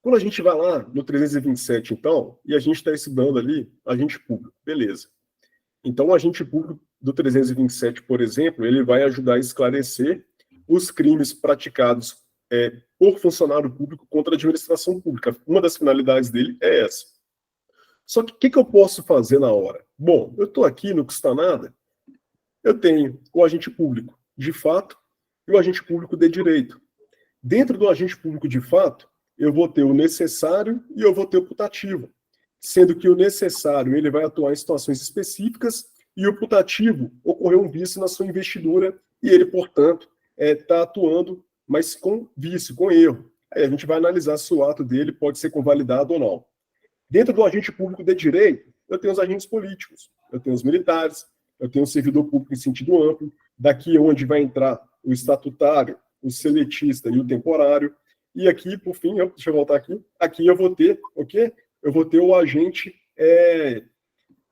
Quando a gente vai lá no 327, então, e a gente está estudando ali agente público, beleza. Então, o agente público do 327, por exemplo, ele vai ajudar a esclarecer os crimes praticados por funcionário público contra a administração pública. Uma das finalidades dele é essa. Só que o que eu posso fazer na hora? Bom, eu estou aqui no Custa Nada, eu tenho o agente público de fato e o agente público de direito. Dentro do agente público de fato, eu vou ter o necessário e eu vou ter o putativo, sendo que o necessário ele vai atuar em situações específicas e o putativo ocorreu um vício na sua investidura e ele, portanto, está atuando, mas com vício, com erro. Aí a gente vai analisar se o ato dele pode ser convalidado ou não. Dentro do agente público de direito, eu tenho os agentes políticos, eu tenho os militares, eu tenho o servidor público em sentido amplo, daqui é onde vai entrar o estatutário, o seletista e o temporário, e aqui, por fim, deixa eu voltar aqui eu vou ter o quê? Eu vou ter o agente,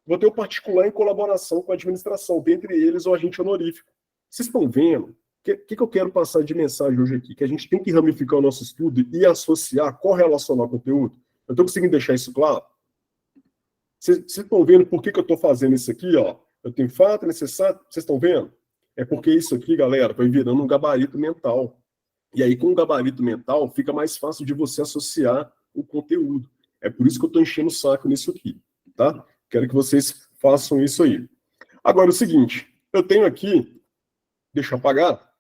vou ter o particular em colaboração com a administração, dentre eles o agente honorífico. Vocês estão vendo? O que eu quero passar de mensagem hoje aqui? Que a gente tem que ramificar o nosso estudo e associar, correlacionar o conteúdo. Eu estou conseguindo deixar isso claro? Vocês estão vendo por que eu estou fazendo isso aqui? Ó? Eu tenho fato necessário, vocês estão vendo? É porque isso aqui, galera, vai virando um gabarito mental. E aí, com o gabarito mental, fica mais fácil de você associar o conteúdo. É por isso que eu estou enchendo o saco nisso aqui, tá? Quero que vocês façam isso aí. Agora, o seguinte, eu tenho aqui, deixa eu apagar,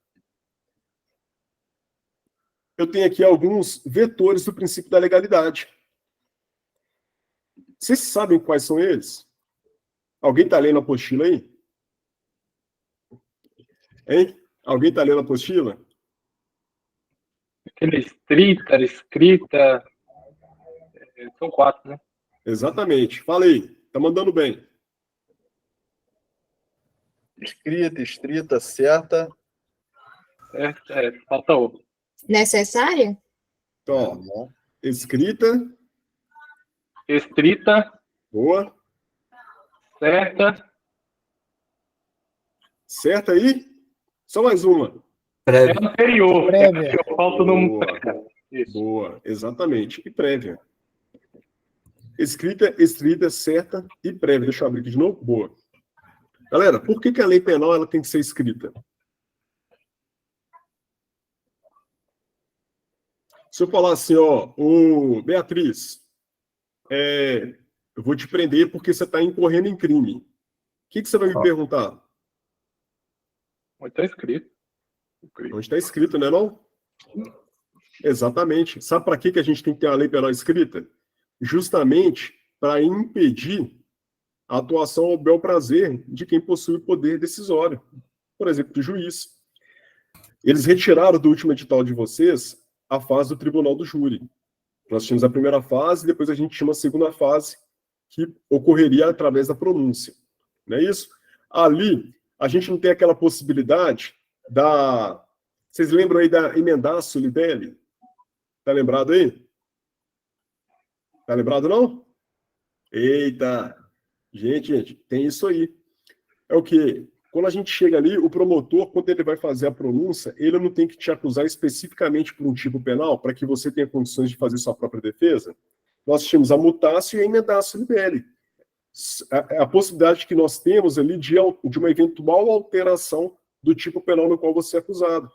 eu tenho aqui alguns vetores do princípio da legalidade. Vocês sabem quais são eles? Alguém está lendo a apostila aí? Hein? Alguém está lendo a apostila? Aquele escrita, são 4, né? Exatamente. Fala aí. Tá mandando bem. Escrita, estrita, certa. Falta o. Necessário? Então, ó, escrita. Estrita, Boa. certa. Certa aí? Só mais uma. É anterior. Prévia. Falta o número. Boa. Isso. Boa. Exatamente. E prévia. Escrita, estrita, certa e prévia. Deixa eu abrir aqui de novo. Boa. Galera, por que a lei penal ela tem que ser escrita? Se eu falar assim, ó, ô, Beatriz, eu vou te prender porque você está incorrendo em crime. O que você vai me perguntar? Onde está escrito? Onde está escrito, né, não? Exatamente. Sabe para que a gente tem que ter a lei penal escrita? Justamente para impedir a atuação ao bel prazer de quem possui o poder decisório. Por exemplo, do juiz. Eles retiraram do último edital de vocês a fase do tribunal do júri. Nós tínhamos a primeira fase, depois a gente tinha uma segunda fase que ocorreria através da pronúncia. Não é isso? Ali, A gente não tem aquela possibilidade da... Vocês lembram aí da emendaço libelli? Tá lembrado aí? Tá lembrado, não? Eita! Gente, tem isso aí. É o quê? Quando a gente chega ali, o promotor, quando ele vai fazer a pronúncia, ele não tem que te acusar especificamente por um tipo penal para que você tenha condições de fazer sua própria defesa. Nós tínhamos a mutácio e a emendaço libelli. A possibilidade que nós temos ali de uma eventual alteração do tipo penal no qual você é acusado.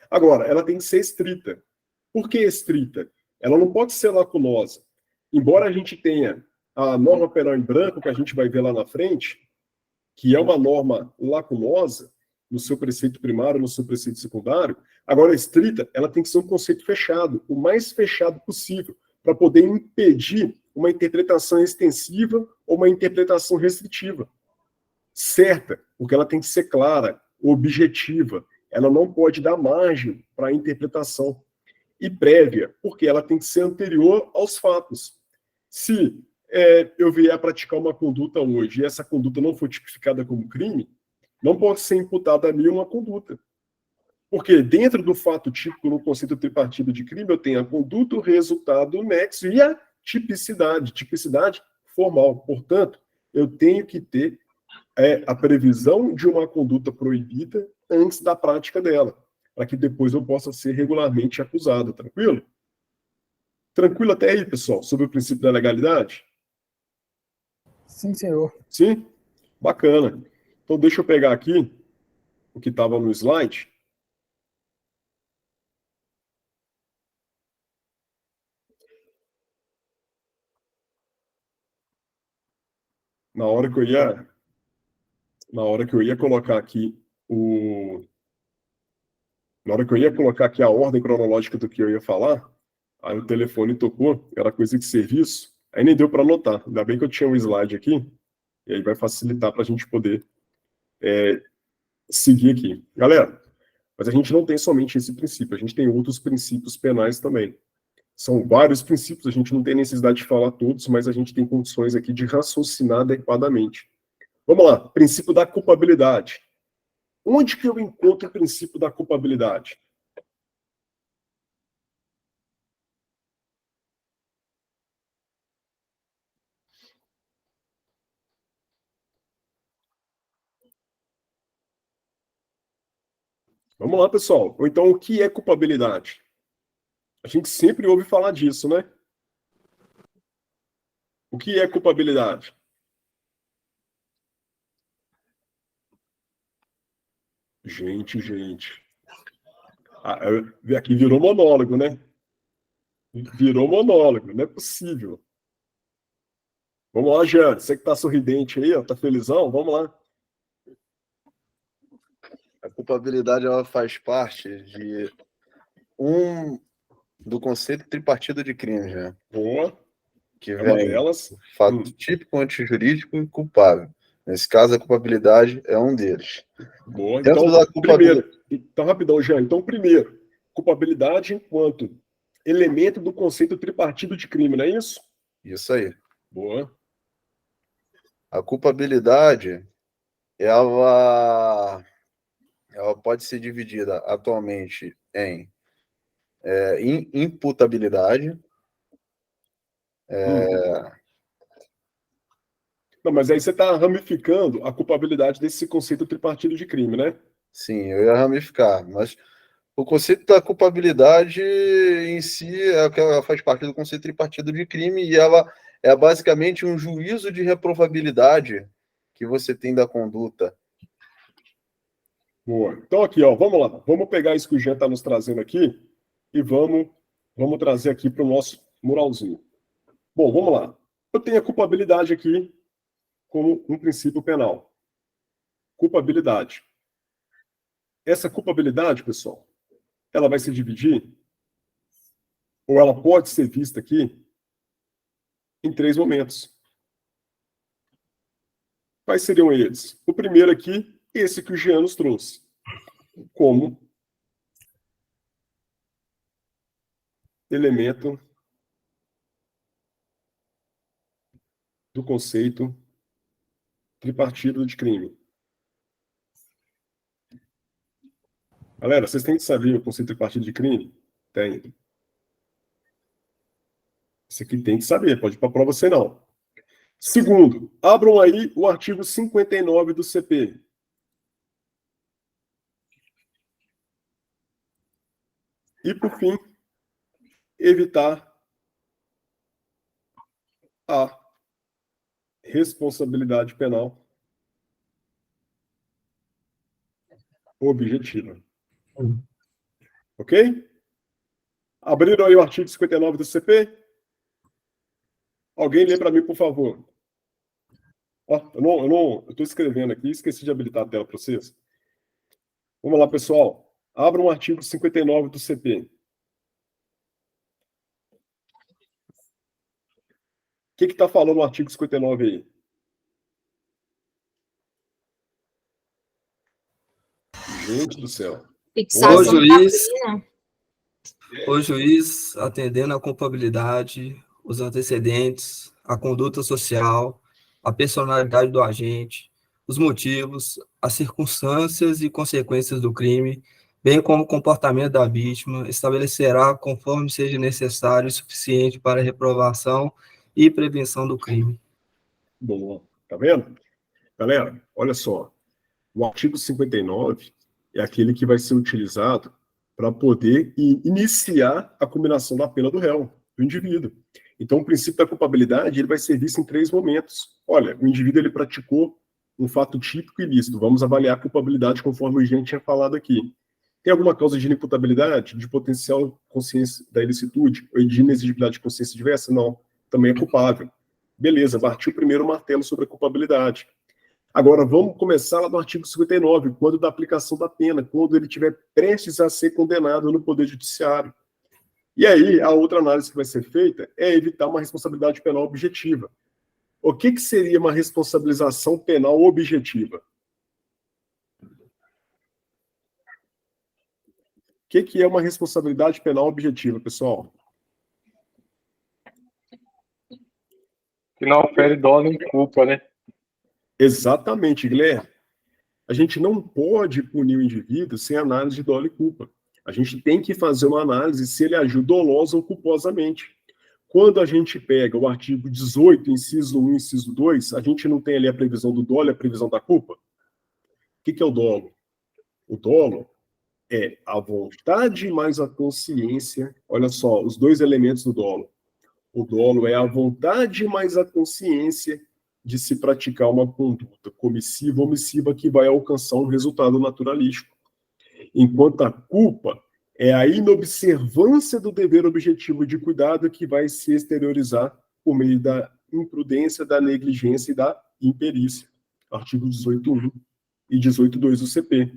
Agora, ela tem que ser estrita. Por que estrita? Ela não pode ser lacunosa. Embora a gente tenha a norma penal em branco, que a gente vai ver lá na frente, que é uma norma lacunosa no seu preceito primário, no seu preceito secundário, agora a estrita, ela tem que ser um conceito fechado, o mais fechado possível, para poder impedir uma interpretação extensiva ou uma interpretação restritiva. Certa, porque ela tem que ser clara, objetiva, ela não pode dar margem para a interpretação. E prévia, porque ela tem que ser anterior aos fatos. Se eu vier a praticar uma conduta hoje e essa conduta não for tipificada como crime, não pode ser imputada a mim uma conduta. Porque dentro do fato típico, no conceito tripartido de crime, eu tenho a conduta, o resultado, o nexo e a tipicidade formal. Portanto, eu tenho que ter a previsão de uma conduta proibida antes da prática dela, para que depois eu possa ser regularmente acusado, tranquilo? Tranquilo até aí, pessoal, sobre o princípio da legalidade? Sim, senhor. Sim? Bacana. Então, deixa eu pegar aqui o que estava no slide. Na hora que eu ia colocar aqui Na hora que eu ia colocar aqui a ordem cronológica do que eu ia falar, aí o telefone tocou, era coisa de serviço, aí nem deu para anotar. Ainda bem que eu tinha um slide aqui, e aí vai facilitar para a gente poder seguir aqui. Galera, mas a gente não tem somente esse princípio, a gente tem outros princípios penais também. São vários princípios, a gente não tem necessidade de falar todos, mas a gente tem condições aqui de raciocinar adequadamente. Vamos lá, princípio da culpabilidade. Onde que eu encontro o princípio da culpabilidade? Vamos lá, pessoal. Ou então, o que é culpabilidade? A gente sempre ouve falar disso, né? O que é culpabilidade? Gente. Aqui virou monólogo, né? Virou monólogo, não é possível. Vamos lá, Jean. Você que tá sorridente aí, ó, tá felizão? Vamos lá. A culpabilidade ela faz parte do conceito tripartido de crime, né? Boa. Que É uma vem delas. fato típico, antijurídico e culpável. Nesse caso, a culpabilidade é um deles. Boa. Dentro Então, da culpabilidade... primeiro. Então, rapidão, Jean. Então, primeiro, culpabilidade enquanto elemento do conceito tripartido de crime, não é isso? Isso aí. Boa. A culpabilidade, ela pode ser dividida atualmente em imputabilidade. Não, mas aí você está ramificando a culpabilidade desse conceito tripartido de crime, né? Sim, eu ia ramificar, mas o conceito da culpabilidade em si ela faz parte do conceito tripartido de crime e ela é basicamente um juízo de reprovabilidade que você tem da conduta. Boa. Então aqui, ó, vamos lá. Vamos pegar isso que o Jean está nos trazendo aqui e vamos trazer aqui para o nosso muralzinho. Bom, vamos lá. Eu tenho a culpabilidade aqui como um princípio penal. Culpabilidade. Essa culpabilidade, pessoal, ela vai se dividir, ou ela pode ser vista aqui, em 3 momentos. Quais seriam eles? O primeiro aqui, esse que o Jean nos trouxe, como elemento do conceito tripartido de crime. Galera, vocês têm que saber o conceito de partido de crime? Tem. Isso aqui tem que saber, pode ir para a prova você não. Segundo, abram aí o artigo 59 do CP. E, por fim, evitar a responsabilidade penal objetiva. Ok? Abriram aí o artigo 59 do CP? Alguém lê para mim, por favor. Ó, eu estou escrevendo aqui, esqueci de habilitar a tela para vocês. Vamos lá, pessoal. Abram o artigo 59 do CP. O que está falando o artigo 59 aí? Gente do céu. Fixação da pena. O juiz, atendendo à culpabilidade, os antecedentes, a conduta social, a personalidade do agente, os motivos, as circunstâncias e consequências do crime, bem como o comportamento da vítima, estabelecerá conforme seja necessário e suficiente para a reprovação e prevenção do crime. Boa. Tá vendo? Galera, olha só. O artigo 59 é aquele que vai ser utilizado para poder iniciar a combinação da pena do réu, do indivíduo. Então, o princípio da culpabilidade ele vai ser visto em 3 momentos. Olha, o indivíduo ele praticou um fato típico e ilícito. Vamos avaliar a culpabilidade conforme o gente tinha falado aqui. Tem alguma causa de inimputabilidade, de potencial consciência da ilicitude, ou de inexigibilidade de consciência diversa? Não. Também é culpável. Beleza, bati o primeiro martelo sobre a culpabilidade. Agora, vamos começar lá no artigo 59, quando da aplicação da pena, quando ele estiver prestes a ser condenado no Poder Judiciário. E aí, a outra análise que vai ser feita é evitar uma responsabilidade penal objetiva. O que seria uma responsabilização penal objetiva? O que é uma responsabilidade penal objetiva, pessoal? Que não ofere dolo nem culpa, né? Exatamente, Guilherme. A gente não pode punir o indivíduo sem análise de dolo e culpa. A gente tem que fazer uma análise se ele agiu dolosa ou culposamente. Quando a gente pega o artigo 18, inciso 1, inciso 2, a gente não tem ali a previsão do dolo e a previsão da culpa? O que é o dolo? O dolo é a vontade mais a consciência. Olha só, os 2 elementos do dolo. O dolo é a vontade mais a consciência de se praticar uma conduta comissiva ou omissiva que vai alcançar um resultado naturalístico. Enquanto a culpa é a inobservância do dever objetivo de cuidado que vai se exteriorizar por meio da imprudência, da negligência e da imperícia. Artigo 18.1 e 18.2 do CP.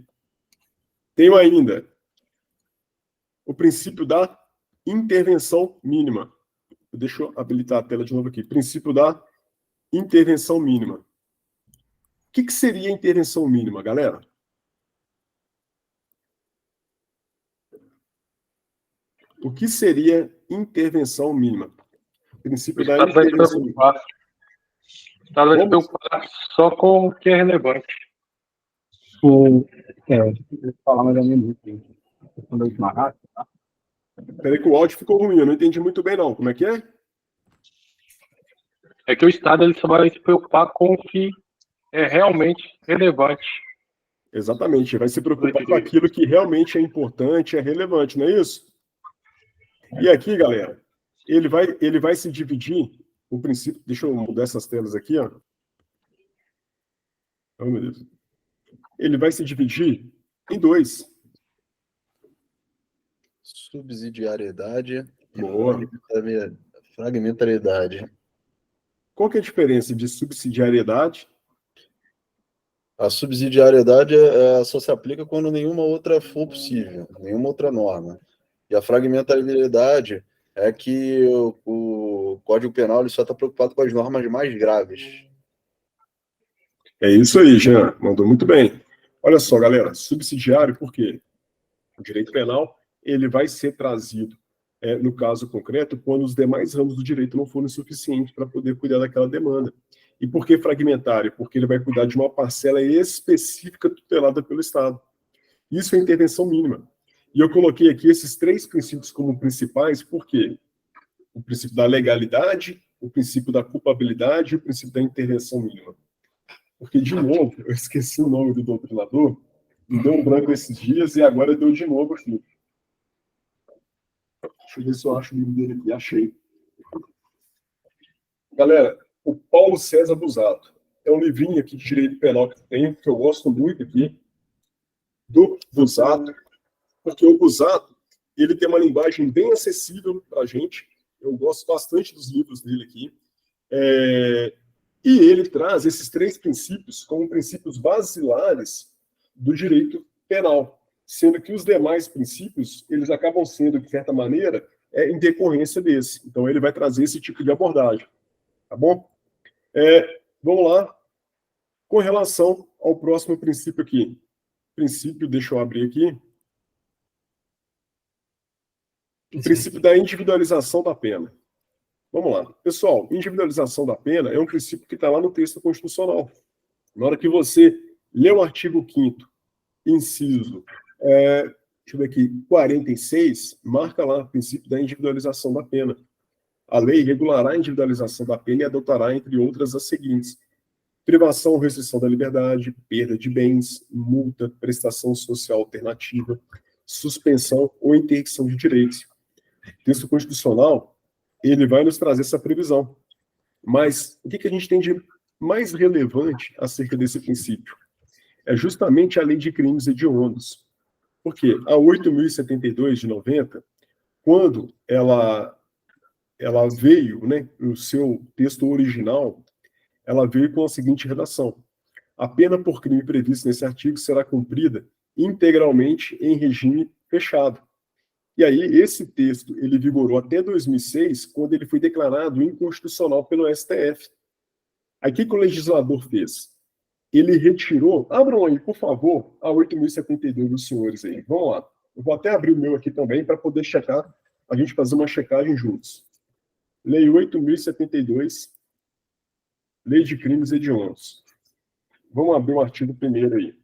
Tenho ainda o princípio da intervenção mínima. Deixa eu habilitar a tela de novo aqui. Princípio da intervenção mínima. O que seria a intervenção mínima, galera? O que seria intervenção mínima? O princípio da intervenção mínima. Está se preocupar só com o que é relevante. Falar mais ou menos isso. Questão da última raça, tá? Peraí que o áudio ficou ruim, eu não entendi muito bem não. Como é que é? É que o Estado ele só vai se preocupar com o que é realmente relevante. Exatamente, vai se preocupar com aquilo que realmente é importante, é relevante, não é isso? E aqui, galera, ele vai se dividir, o princípio, deixa eu mudar essas telas aqui, ó. Oh, meu Deus. Ele vai se dividir em 2. Subsidiariedade e fragmentariedade. Qual que é a diferença de subsidiariedade? A subsidiariedade só se aplica quando nenhuma outra for possível, nenhuma outra norma. E a fragmentariedade é que o Código Penal ele só está preocupado com as normas mais graves. É isso aí, Jean. Mandou muito bem. Olha só, galera, subsidiário, por quê? O direito penal ele vai ser trazido, no caso concreto, quando os demais ramos do direito não forem suficientes para poder cuidar daquela demanda. E por que fragmentário? Porque ele vai cuidar de uma parcela específica tutelada pelo Estado. Isso é intervenção mínima. E eu coloquei aqui esses 3 princípios como principais, por quê? O princípio da legalidade, o princípio da culpabilidade e o princípio da intervenção mínima. Porque, de novo, eu esqueci o nome do doutrinador, me deu um branco esses dias e agora deu de novo aqui. Deixa eu ver se eu acho o livro dele aqui. Achei. Galera, o Paulo César Busato. É um livrinho aqui de direito penal que tem, que eu gosto muito aqui, do Busato, porque o Busato, ele tem uma linguagem bem acessível para a gente. Eu gosto bastante dos livros dele aqui. E ele traz esses 3 princípios como princípios basilares do direito penal, sendo que os demais princípios, eles acabam sendo, de certa maneira, em decorrência desse. Então, ele vai trazer esse tipo de abordagem. Tá bom? Vamos lá. Com relação ao próximo princípio aqui. Princípio, deixa eu abrir aqui. O princípio da individualização da pena. Vamos lá. Pessoal, individualização da pena é um princípio que está lá no texto constitucional. Na hora que você lê o artigo 5º, inciso, deixa eu ver aqui, 46, marca lá o princípio da individualização da pena. A lei regulará a individualização da pena e adotará, entre outras, as seguintes: privação ou restrição da liberdade, perda de bens, multa, prestação social alternativa, suspensão ou interdição de direitos. O texto constitucional, ele vai nos trazer essa previsão. Mas o que a gente tem de mais relevante acerca desse princípio? É justamente a lei de crimes hediondos. Porque a 8.072 de 90, quando ela veio, né, no seu texto original, ela veio com a seguinte redação: a pena por crime previsto nesse artigo será cumprida integralmente em regime fechado. E aí, esse texto, ele vigorou até 2006, quando ele foi declarado inconstitucional pelo STF. Aí, o que o legislador fez? Ele retirou... Abram aí, por favor, a 8.072 dos senhores aí. Vamos lá. Eu vou até abrir o meu aqui também, para poder checar, a gente fazer uma checagem juntos. Lei 8.072, Lei de Crimes Hediondos. Vamos abrir o artigo 1º aí.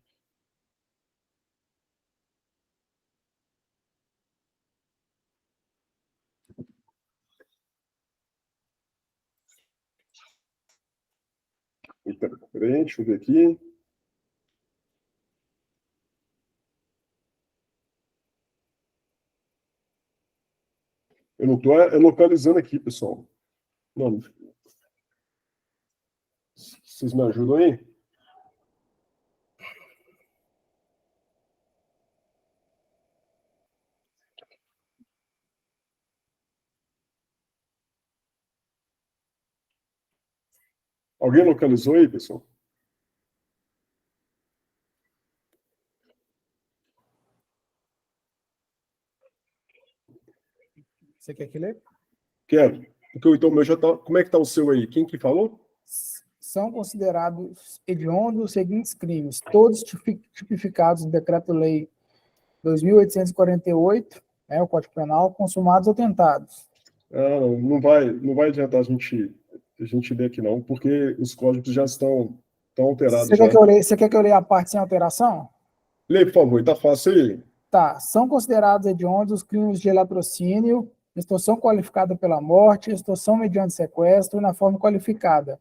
Peraí, deixa eu ver aqui. Eu não estou localizando aqui, pessoal. Não. Vocês me ajudam aí? Alguém localizou aí, pessoal? Você quer que lê? Quero. Porque então o meu já está... Como é que está o seu aí? Quem que falou? São considerados hediondos os seguintes crimes, todos tipificados no Decreto-Lei 2.848, o Código Penal, consumados ou tentados. Não vai adiantar a gente ler aqui não, porque os códigos já estão alterados. Você quer que eu leia a parte sem alteração? Lê, por favor, está fácil aí. Tá. São considerados hediondos os crimes de latrocínio, extorsão qualificada pela morte, extorsão mediante sequestro na forma qualificada,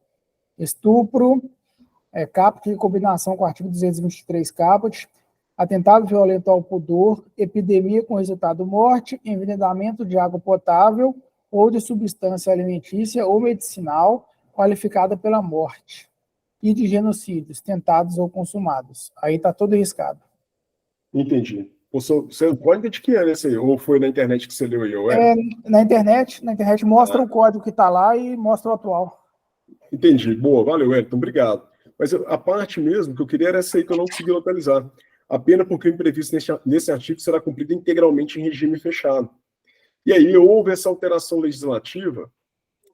estupro, caput em combinação com o artigo 223 caput, atentado violento ao pudor, epidemia com resultado morte, envenenamento de água potável ou de substância alimentícia ou medicinal qualificada pela morte, e de genocídios tentados ou consumados. Aí está todo riscado. Entendi. Você pode de que é esse aí? Ou foi na internet que você leu aí? Na internet mostra o código que está lá e mostra o atual. Entendi. Boa, valeu, Wellington, obrigado. Mas a parte mesmo que eu queria era essa aí que eu não consegui localizar. A pena por crime previsto nesse artigo será cumprida integralmente em regime fechado. E aí houve essa alteração legislativa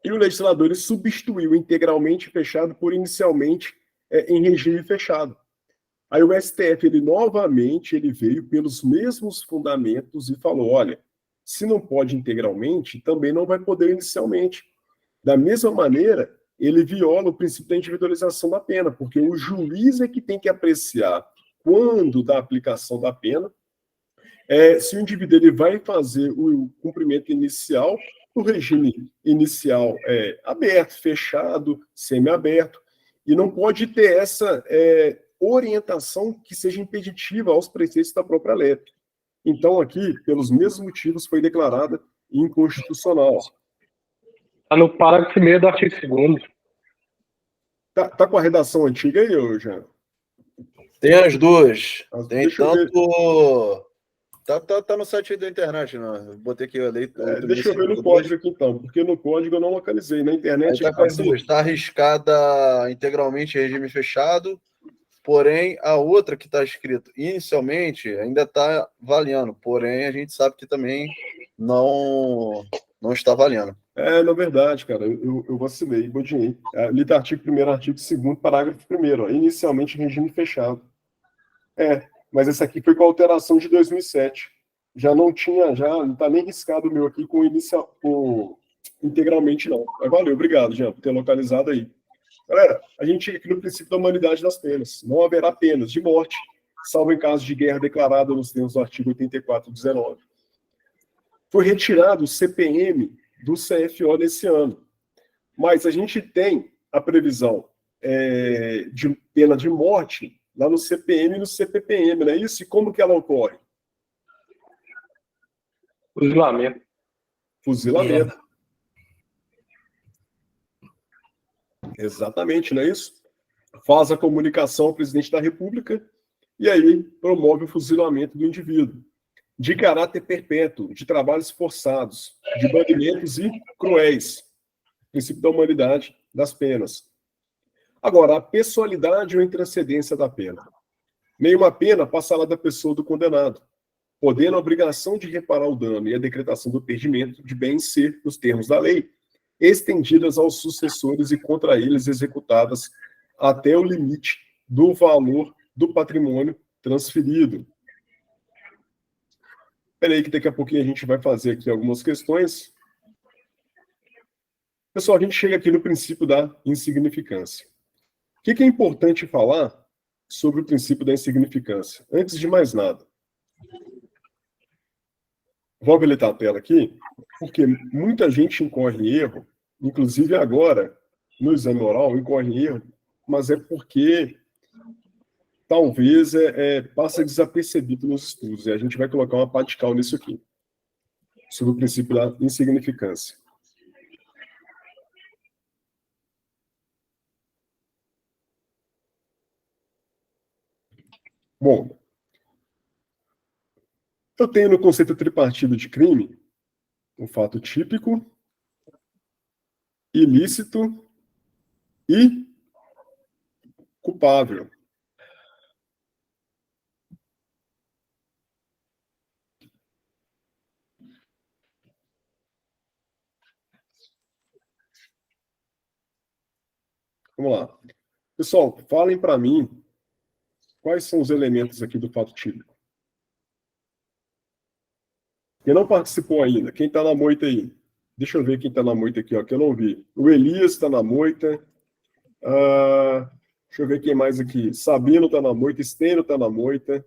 e o legislador ele substituiu integralmente fechado por inicialmente em regime fechado. Aí o STF, ele veio pelos mesmos fundamentos e falou, olha, se não pode integralmente, também não vai poder inicialmente. Da mesma maneira, ele viola o princípio da individualização da pena, porque o juiz é que tem que apreciar quando da aplicação da pena, se o indivíduo ele vai fazer o cumprimento inicial, o regime inicial aberto, fechado, semiaberto, e não pode ter essa orientação que seja impeditiva aos preceitos da própria lei. Então, aqui, pelos mesmos motivos, foi declarada inconstitucional. Está no parágrafo 1º do artigo 2º. Tá com a redação antiga aí, Jean? Tem as duas. Tem Deixa eu ver. tanto. Tá no site aí da internet, né? Eu botei aqui a lei. Deixa eu ver no código aqui, então, porque no código eu não localizei. Na internet Tá com as duas. Está arriscada integralmente em regime fechado, porém, a outra que está escrito inicialmente ainda está valendo, porém, a gente sabe que também não está valendo. Na verdade, cara, eu vacilei, bodiei. Ali está artigo 1º, artigo 2º, parágrafo 1º, ó, inicialmente regime fechado. Mas esse aqui foi com a alteração de 2007. Já não está nem riscado o meu aqui com integralmente, não. Mas valeu, obrigado, Jean, por ter localizado aí. Galera, a gente chega aqui no princípio da humanidade das penas. Não haverá penas de morte, salvo em caso de guerra declarada nos termos do artigo 84/19. Foi retirado o CPM do CFO nesse ano. Mas a gente tem a previsão de pena de morte lá no CPM e no CPPM, não é isso? E como que ela ocorre? Fuzilamento. Fuzilamento. Exatamente, não é isso? Faz a comunicação ao presidente da República e aí promove o fuzilamento do indivíduo. De caráter perpétuo, de trabalhos forçados, de banimentos e cruéis. Princípio da humanidade das penas. Agora, a pessoalidade ou intranscendência da pena. Nenhuma pena passará da pessoa do condenado, podendo a obrigação de reparar o dano e a decretação do perdimento de bens ser, nos termos da lei, estendidas aos sucessores e contra eles executadas até o limite do valor do patrimônio transferido. Espera aí que daqui a pouquinho a gente vai fazer aqui algumas questões. Pessoal, a gente chega aqui no princípio da insignificância. O que é importante falar sobre o princípio da insignificância? Antes de mais nada, vou habilitar a tela aqui, porque muita gente incorre em erro, inclusive agora, no exame oral, incorre em erro, mas é porque talvez passa desapercebido nos estudos. E a gente vai colocar uma pá de cal nisso aqui, sobre o princípio da insignificância. Bom, eu tenho no conceito tripartido de crime um fato típico, ilícito e culpável. Vamos lá. Pessoal, falem para mim quais são os elementos aqui do fato típico. Quem não participou ainda, quem está na moita aí? Deixa eu ver quem está na moita aqui, ó, que eu não vi. O Elias está na moita. Deixa eu ver quem mais aqui. Sabino está na moita, Estênio está na moita.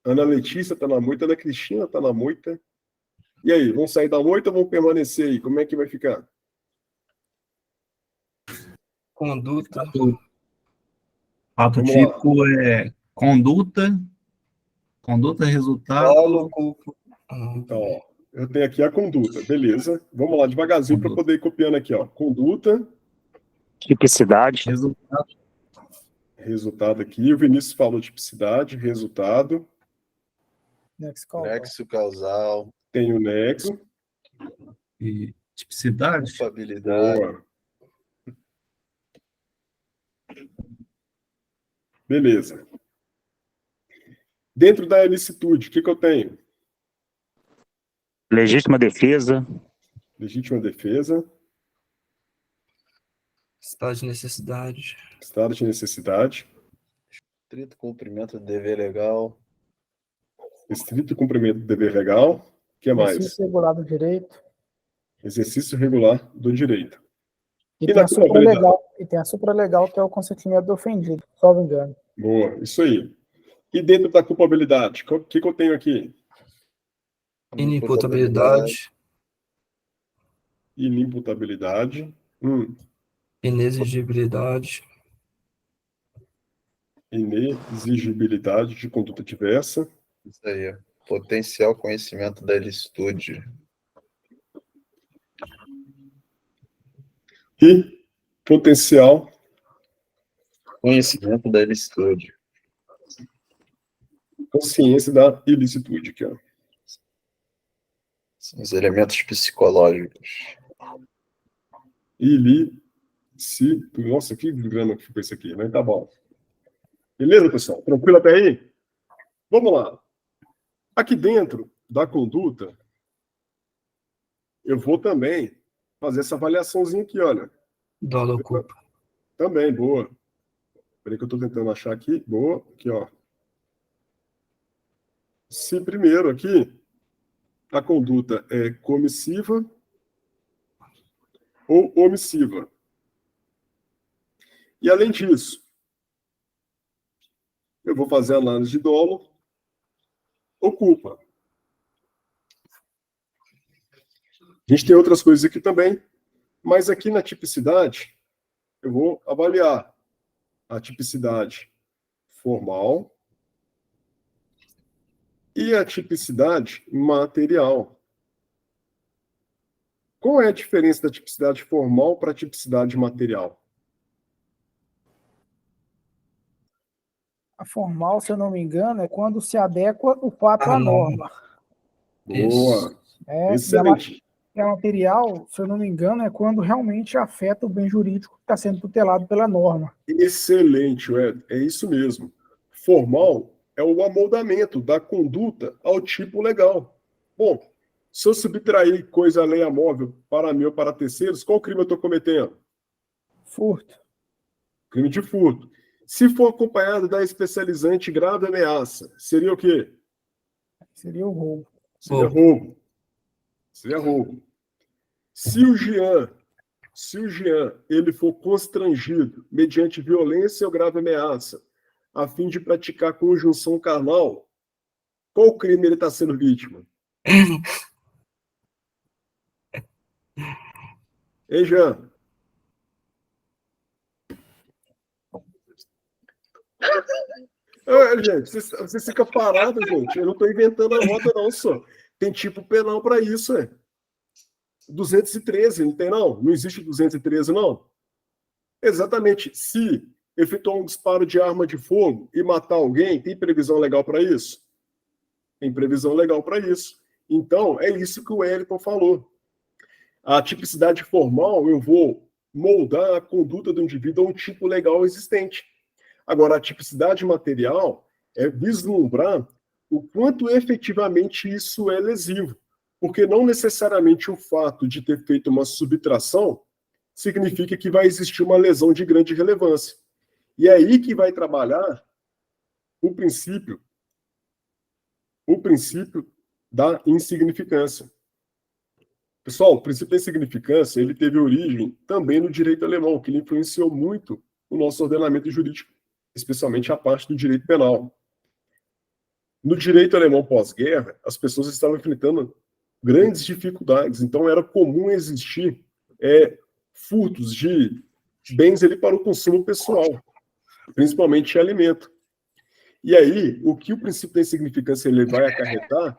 Ana Letícia está na moita, Ana Cristina está na moita. E aí, vão sair da moita ou vão permanecer aí? Como é que vai ficar? Conduta. Fato típico conduta, resultado. Então, ó, eu tenho aqui a conduta, beleza. Vamos lá, devagarzinho para poder ir copiando aqui, ó. Conduta. Tipicidade. Resultado aqui. O Vinícius falou tipicidade, resultado. Nexo causal. Tem o nexo. E tipicidade. Culpabilidade. Boa. Beleza. Dentro da ilicitude, o que eu tenho? Legítima defesa. Legítima defesa. Estado de necessidade. Estado de necessidade. Estrito cumprimento do dever legal. Estrito cumprimento do dever legal. O que mais? Exercício regular do direito. Exercício regular do direito. E tem a e tem a supralegal, que é o consentimento do ofendido, salvo engano. Boa, isso aí. E dentro da culpabilidade, o que eu tenho aqui? Inimputabilidade, Inimputabilidade. inexigibilidade, Inexigibilidade de conduta diversa. Isso aí. Potencial conhecimento da ilicitude. E potencial Conhecimento da ilicitude. consciência da ilicitude. Aqui, ó. São os elementos psicológicos. Ilicitude. Nossa, que grama que ficou isso aqui, né? Tá bom. Beleza, pessoal? Tranquilo até aí? Vamos lá. Aqui dentro da conduta, eu vou também fazer essa avaliaçãozinha aqui, olha. dolo culpa. Também, boa. Peraí que eu estou tentando achar aqui. Boa, aqui, ó. Se primeiro aqui a conduta é comissiva ou omissiva. E além disso, eu vou fazer a análise de dolo ou culpa. A gente tem outras coisas aqui também, mas aqui na tipicidade, eu vou avaliar a tipicidade formal e a tipicidade material. Qual é a diferença da tipicidade formal para a tipicidade material? A formal, se eu não me engano, é quando se adequa o fato à norma. Boa. É, Excelente. E a material, se eu não me engano, é quando realmente afeta o bem jurídico que está sendo tutelado pela norma. Excelente, Ed. É isso mesmo. Formal é o amoldamento da conduta ao tipo legal. Bom, se eu subtrair coisa alheia móvel para mim ou para terceiros, qual crime eu estou cometendo? Furto. Crime de furto. Se for acompanhado da especializante grave ameaça, seria o quê? Seria o roubo. Seria roubo. Seria roubo. Se o Jean ele for constrangido mediante violência ou grave ameaça, a fim de praticar conjunção carnal, qual crime ele está sendo vítima? Hein, Jean? Gente, você fica parado, gente. Eu não estou inventando a roda, não, só. Tem tipo penal para isso, 213, não tem, não? Não existe 213, não? Exatamente. Se efetuar um disparo de arma de fogo e matar alguém, tem previsão legal para isso? Tem previsão legal para isso. Então, é isso que o Wellington falou. A tipicidade formal, eu vou moldar a conduta do indivíduo a um tipo legal existente. Agora, a tipicidade material é vislumbrar o quanto efetivamente isso é lesivo. Porque não necessariamente o fato de ter feito uma subtração significa que vai existir uma lesão de grande relevância. E é aí que vai trabalhar o princípio da insignificância. Pessoal, o princípio da insignificância ele teve origem também no direito alemão, que ele influenciou muito o nosso ordenamento jurídico, especialmente a parte do direito penal. No direito alemão pós-guerra, as pessoas estavam enfrentando grandes dificuldades, então era comum existir furtos de bens ali para o consumo pessoal, principalmente alimento. E aí, o que o princípio da insignificância ele vai acarretar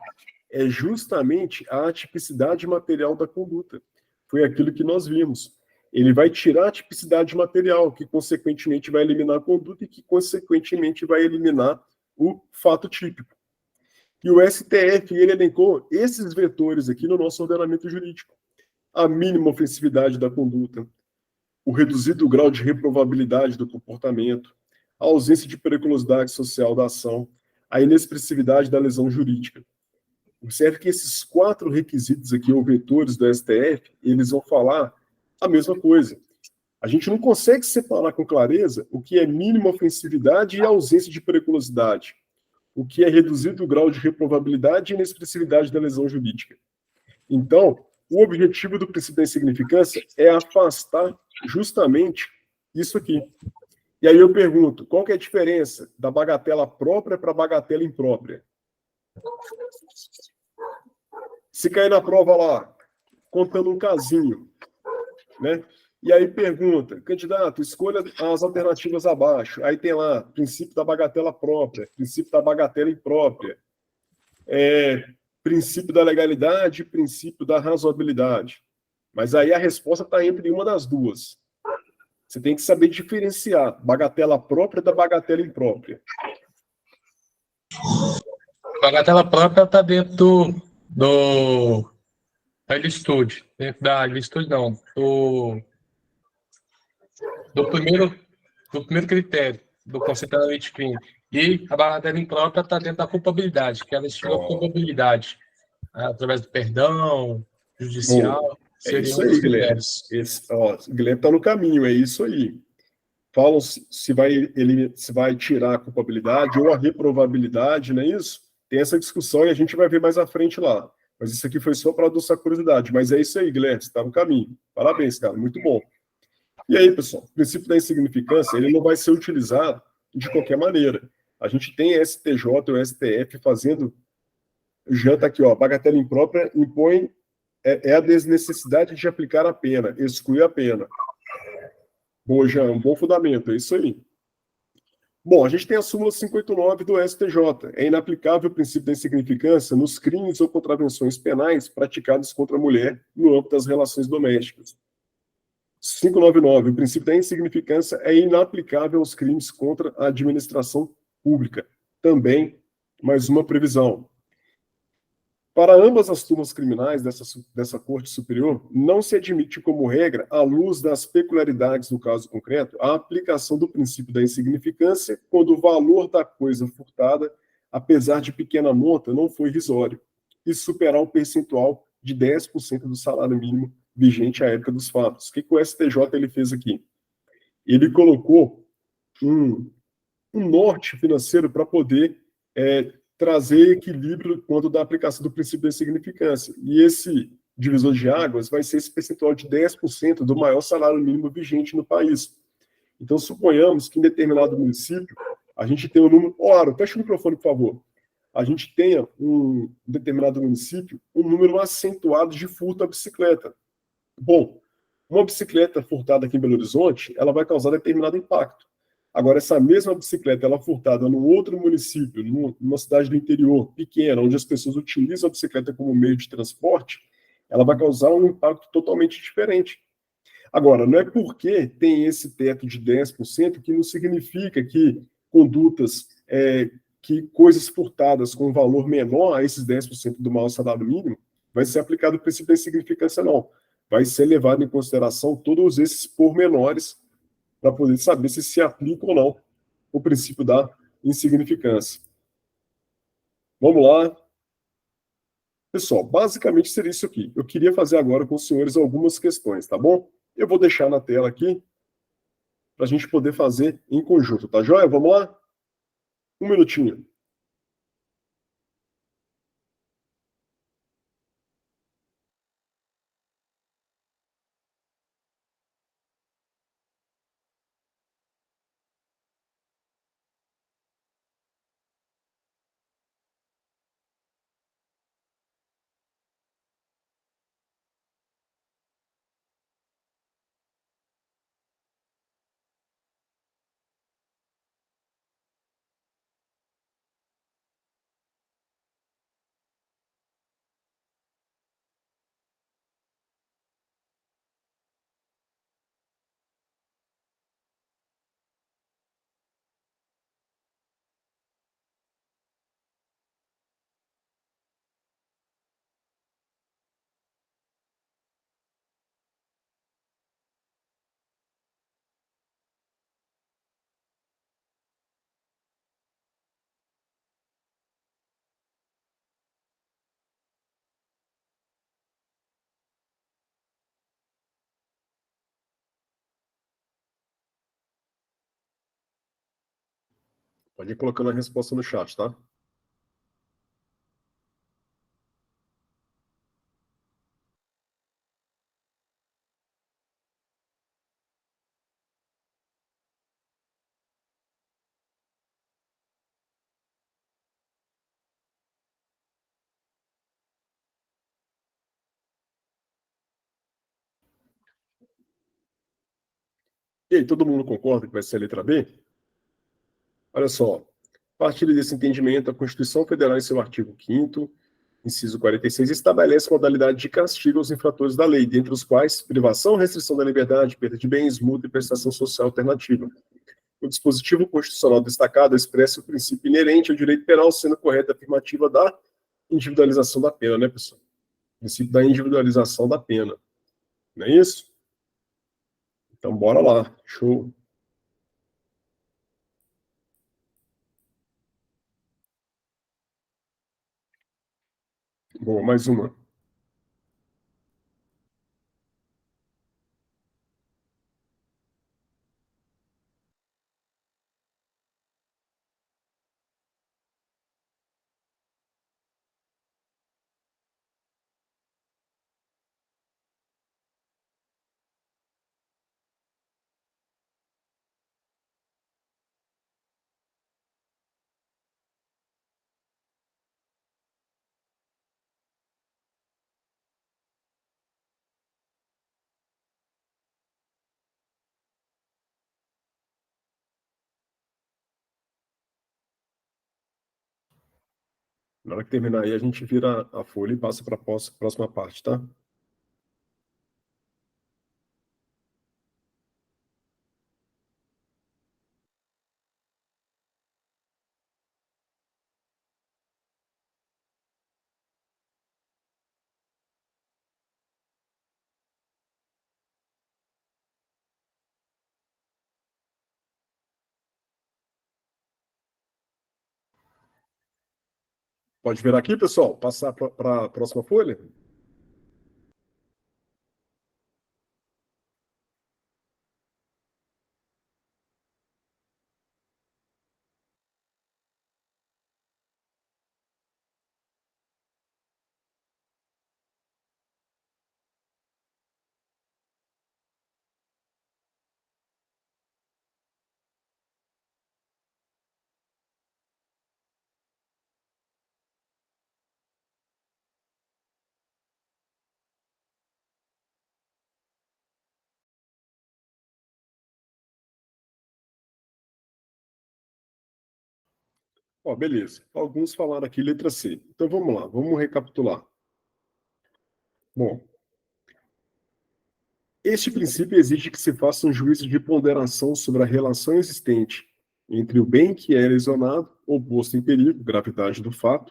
é justamente a atipicidade material da conduta. Foi aquilo que nós vimos. Ele vai tirar a tipicidade material, que consequentemente vai eliminar a conduta e que consequentemente vai eliminar o fato típico. E o STF, ele elencou esses vetores aqui no nosso ordenamento jurídico. A mínima ofensividade da conduta, o reduzido grau de reprovabilidade do comportamento, a ausência de periculosidade social da ação, a inexpressividade da lesão jurídica. Observe que esses 4 requisitos aqui, ou vetores do STF, eles vão falar a mesma coisa. A gente não consegue separar com clareza o que é mínima ofensividade e ausência de periculosidade, o que é reduzido grau de reprovabilidade e inexpressividade da lesão jurídica. Então, o objetivo do princípio da insignificância é afastar justamente isso aqui. E aí eu pergunto, qual que é a diferença da bagatela própria para a bagatela imprópria? Se cair na prova lá, contando um casinho, né? E aí pergunta, candidato, escolha as alternativas abaixo. Aí tem lá, princípio da bagatela própria, princípio da bagatela imprópria, princípio da legalidade, princípio da razoabilidade. Mas aí a resposta está entre uma das duas. Você tem que saber diferenciar bagatela própria da bagatela imprópria. Bagatela própria está dentro do da LSTUD, dentro da LSTUD não, do primeiro critério, do consideramento de crime. E a bagatela imprópria está dentro da culpabilidade, que ela estima a culpabilidade através do perdão judicial. Bom, é Seria isso um dos aí, Guilherme. critérios. O Guilherme está no caminho, é isso aí. Falam se vai tirar a culpabilidade ou a reprovabilidade, não é isso? Tem essa discussão e a gente vai ver mais à frente lá. Mas isso aqui foi só para adoçar a curiosidade. Mas é isso aí, Guilherme, você está no caminho. Parabéns, cara, muito bom. E aí, pessoal, o princípio da insignificância, ele não vai ser utilizado de qualquer maneira. A gente tem STJ ou STF fazendo, já está aqui, ó, bagatela imprópria impõe, a desnecessidade de aplicar a pena, exclui a pena. Boa, Jean, um bom fundamento, é isso aí. Bom, a gente tem a súmula 589 do STJ. É inaplicável o princípio da insignificância nos crimes ou contravenções penais praticados contra a mulher no âmbito das relações domésticas. 599. O princípio da insignificância é inaplicável aos crimes contra a administração pública. Também, mais uma previsão. Para ambas as turmas criminais dessa Corte Superior, não se admite como regra, à luz das peculiaridades do caso concreto, a aplicação do princípio da insignificância quando o valor da coisa furtada, apesar de pequena monta, não foi irrisório, e superar o percentual de 10% do salário mínimo vigente à época dos fatos. O que o STJ ele fez aqui? Ele colocou um norte financeiro para poder trazer equilíbrio quanto da aplicação do princípio da insignificância. E esse divisor de águas vai ser esse percentual de 10% do maior salário mínimo vigente no país. Então, suponhamos que em determinado município, a gente tem um número... Ora, fecha o microfone, por favor. A gente tenha um determinado município um número acentuado de furto à bicicleta. Bom, uma bicicleta furtada aqui em Belo Horizonte, ela vai causar determinado impacto. Agora, essa mesma bicicleta, ela furtada num outro município, numa cidade do interior, pequena, onde as pessoas utilizam a bicicleta como meio de transporte, ela vai causar um impacto totalmente diferente. Agora, não é porque tem esse teto de 10% que não significa que condutas, que coisas furtadas com valor menor a esses 10% do maior salário mínimo, vai ser aplicado o princípio da insignificância, não. Vai ser levado em consideração todos esses pormenores para poder saber se aplica ou não o princípio da insignificância. Vamos lá. Pessoal, basicamente seria isso aqui. Eu queria fazer agora com os senhores algumas questões, tá bom? Eu vou deixar na tela aqui para a gente poder fazer em conjunto, tá joia? Vamos lá? Um minutinho. Pode ir colocando a resposta no chat, tá? E aí, todo mundo concorda que vai ser a letra B? Olha só. A partir desse entendimento, a Constituição Federal, em seu artigo 5º, inciso 46, estabelece modalidade de castigo aos infratores da lei, dentre os quais privação, restrição da liberdade, perda de bens, multa e prestação social alternativa. O dispositivo constitucional destacado expressa o princípio inerente ao direito penal, sendo correta a afirmativa da individualização da pena, né, pessoal? O princípio da individualização da pena. Não é isso? Então, bora lá. Show. Bom, mais uma. Na hora que terminar aí, a gente vira a folha e passa para a próxima parte, tá? Pode virar aqui, pessoal? Passar para a próxima folha? Ó, beleza. Alguns falaram aqui letra C. Então vamos lá, vamos recapitular. Bom, este princípio exige que se faça um juízo de ponderação sobre a relação existente entre o bem que é lesionado ou posto em perigo, gravidade do fato,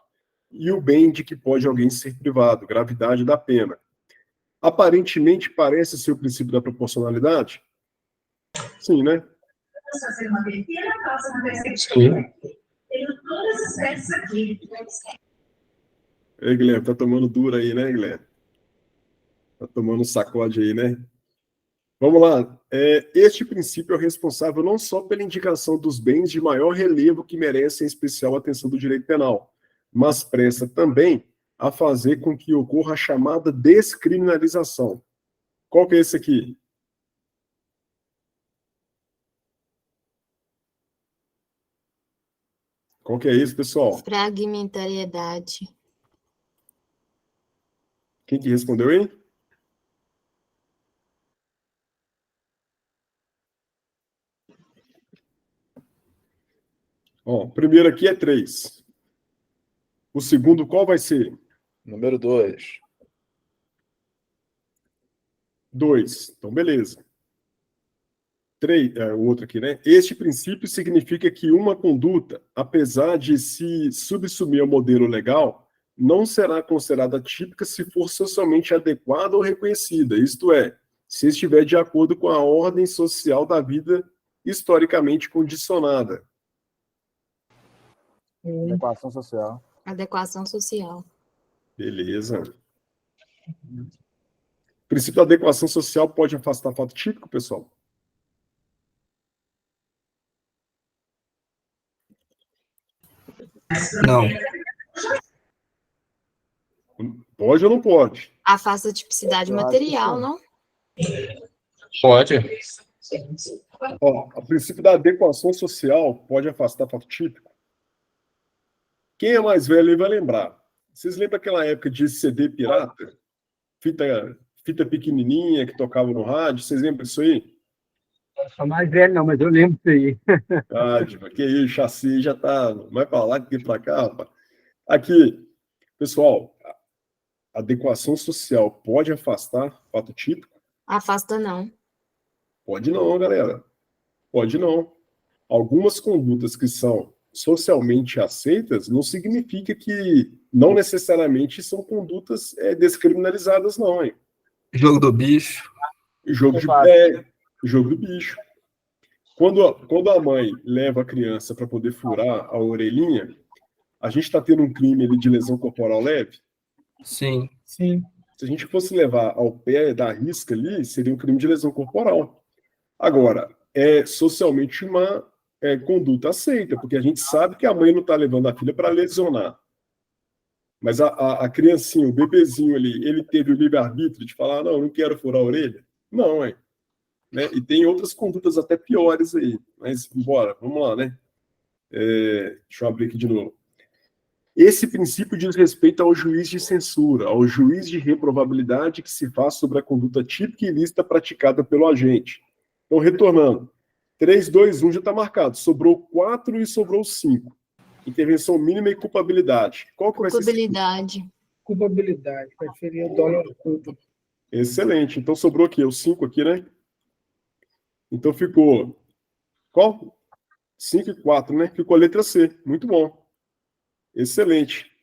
e o bem de que pode alguém ser privado, gravidade da pena. Aparentemente parece ser o princípio da proporcionalidade? Sim, né? Sim. Tenho todas as peças aqui. Ei, Guilherme, tá tomando duro aí, né, Guilherme? Tá tomando um sacode aí, né? Vamos lá. Este princípio é responsável não só pela indicação dos bens de maior relevo que merecem especial atenção do direito penal, mas presta também a fazer com que ocorra a chamada descriminalização. Qual que é esse aqui? Qual que é isso, pessoal? Fragmentariedade. Quem que respondeu aí? Ó, o primeiro aqui é 3. O segundo qual vai ser? Número 2. 2. Então, beleza. 3, o outro aqui, né? Este princípio significa que uma conduta, apesar de se subsumir ao modelo legal, não será considerada típica se for socialmente adequada ou reconhecida, isto é, se estiver de acordo com a ordem social da vida historicamente condicionada. Adequação social. Adequação social. Beleza. O princípio da adequação social pode afastar fato típico, pessoal? Não. Pode ou não pode? Afasta a tipicidade material, não? Pode. Ó, o princípio da adequação social pode afastar fato típico? Quem é mais velho aí vai lembrar. Vocês lembram aquela época de CD pirata? Fita pequenininha que tocava no rádio? Vocês lembram disso aí? Eu sou mais velho, não, mas eu lembro disso aí. Ah, tipo, que isso, chassi já tá mais para lá que para cá, rapaz. Aqui, pessoal, adequação social pode afastar fato típico? Afasta não. Pode não, galera. Pode não. Algumas condutas que são socialmente aceitas não significa que não necessariamente são condutas descriminalizadas, não, hein? Jogo do bicho. Jogo do bicho. Quando a mãe leva a criança para poder furar a orelhinha, a gente está tendo um crime ali de lesão corporal leve? Sim. Sim. Se a gente fosse levar ao pé da risca ali, seria um crime de lesão corporal. Agora, é socialmente uma conduta aceita, porque a gente sabe que a mãe não está levando a filha para lesionar. Mas a criancinha, o bebezinho ali, ele teve o livre-arbítrio de falar, não, não quero furar a orelha? Não, é. Né? E tem outras condutas até piores aí. Mas, bora, vamos lá, né? Deixa eu abrir aqui de novo. Esse princípio diz respeito ao juiz de censura, ao juiz de reprovabilidade que se faz sobre a conduta típica e ilícita praticada pelo agente. Então, retornando. 3, 2, 1 já está marcado. Sobrou 4 e sobrou 5. Intervenção mínima e culpabilidade. Qual que vai ser? Culpabilidade. Culpabilidade. Preferia o dolo da culpa. Excelente. Então, sobrou aqui, o 5 aqui, né? Então, ficou... Qual? 5 e 4, né? Ficou a letra C. Muito bom. Excelente.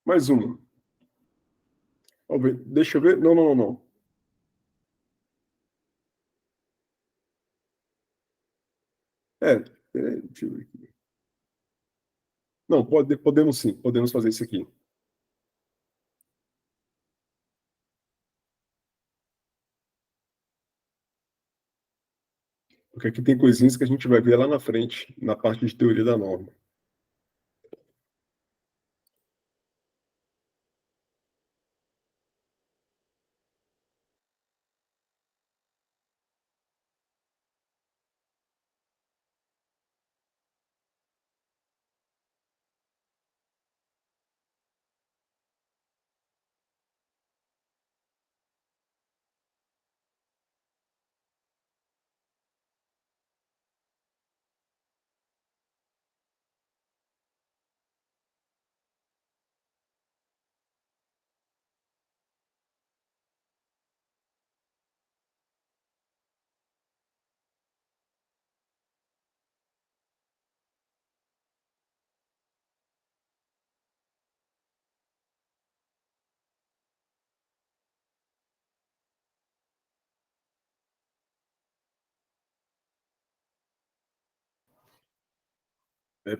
Mais uma. Vamos ver. Deixa eu ver. Não, não, não. Deixa eu ver aqui. Não, podemos sim. Podemos fazer isso aqui. Porque aqui tem coisinhas que a gente vai ver lá na frente, na parte de teoria da norma.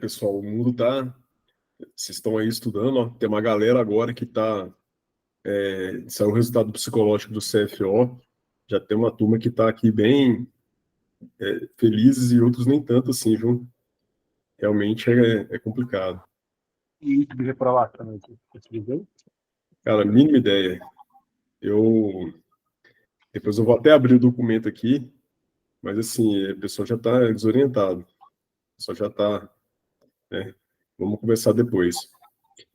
Pessoal, o mundo tá... Vocês estão aí estudando, ó. Tem uma galera agora que tá... saiu o resultado psicológico do CFO. Já tem uma turma que tá aqui bem felizes e outros nem tanto assim, viu? Realmente é complicado. E de reprovação aqui. Cara, mínima ideia. Depois eu vou até abrir o documento aqui, mas assim, o pessoal já está desorientado. O pessoal já está... Né? Vamos começar depois.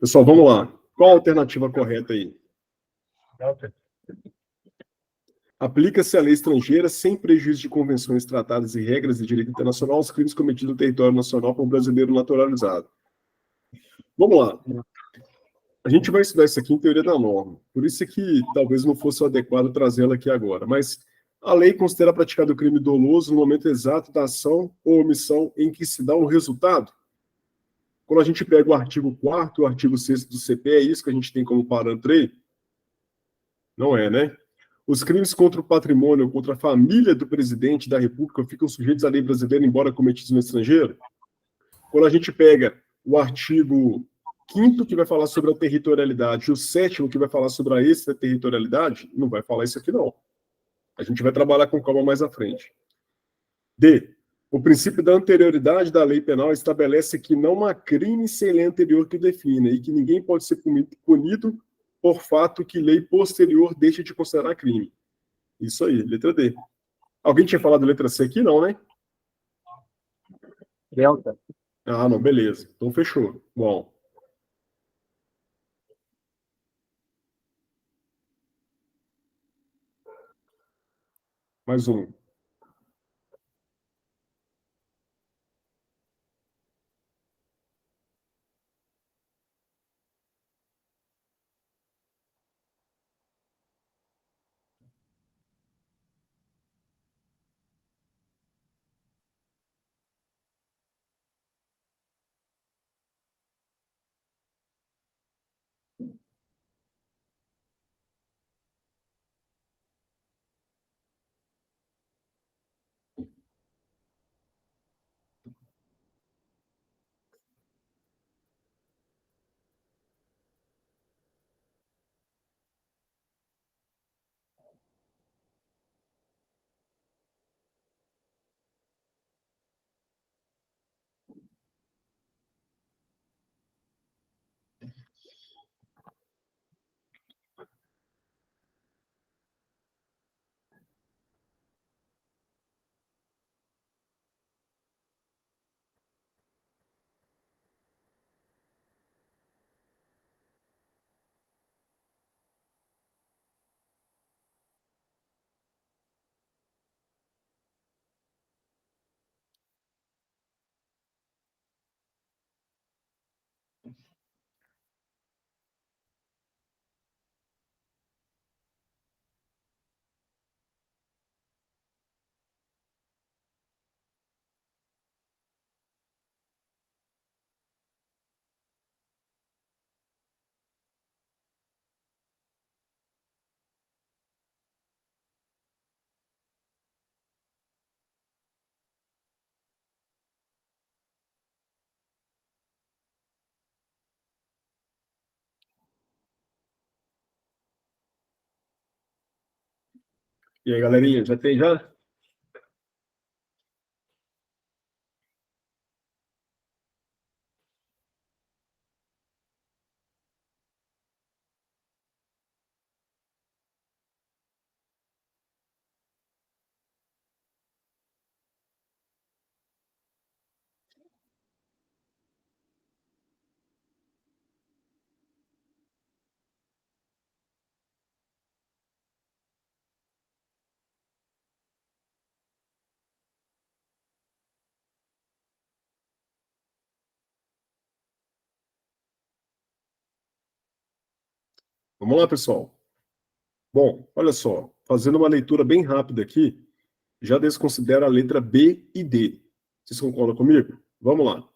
Pessoal, vamos lá. Qual a alternativa correta aí? Aplica-se a lei estrangeira sem prejuízo de convenções, tratados e regras de direito internacional aos crimes cometidos no território nacional por um brasileiro naturalizado. Vamos lá. A gente vai estudar isso aqui em teoria da norma. Por isso é que talvez não fosse o adequado trazê-la aqui agora. Mas a lei considera praticado o crime doloso no momento exato da ação ou omissão em que se dá o resultado. Quando a gente pega o artigo 4º, o artigo 6º do CP, é isso que a gente tem como parâmetro aí? Não é, né? Os crimes contra o patrimônio ou contra a família do presidente da República ficam sujeitos à lei brasileira, embora cometidos no estrangeiro? Quando a gente pega o artigo 5º, que vai falar sobre a territorialidade, e o 7º, que vai falar sobre a extraterritorialidade, não vai falar isso aqui, não. A gente vai trabalhar com calma mais à frente. D. O princípio da anterioridade da lei penal estabelece que não há crime sem lei anterior que o defina e que ninguém pode ser punido por fato que lei posterior deixe de considerar crime. Isso aí, letra D. Alguém tinha falado letra C aqui? Não, né? Delta. Ah, não, beleza. Então fechou. Bom. Mais um. E aí, galerinha, já tem já? Vamos lá, pessoal. Bom, olha só, fazendo uma leitura bem rápida aqui, já desconsidera a letra B e D. Vocês concordam comigo? Vamos lá.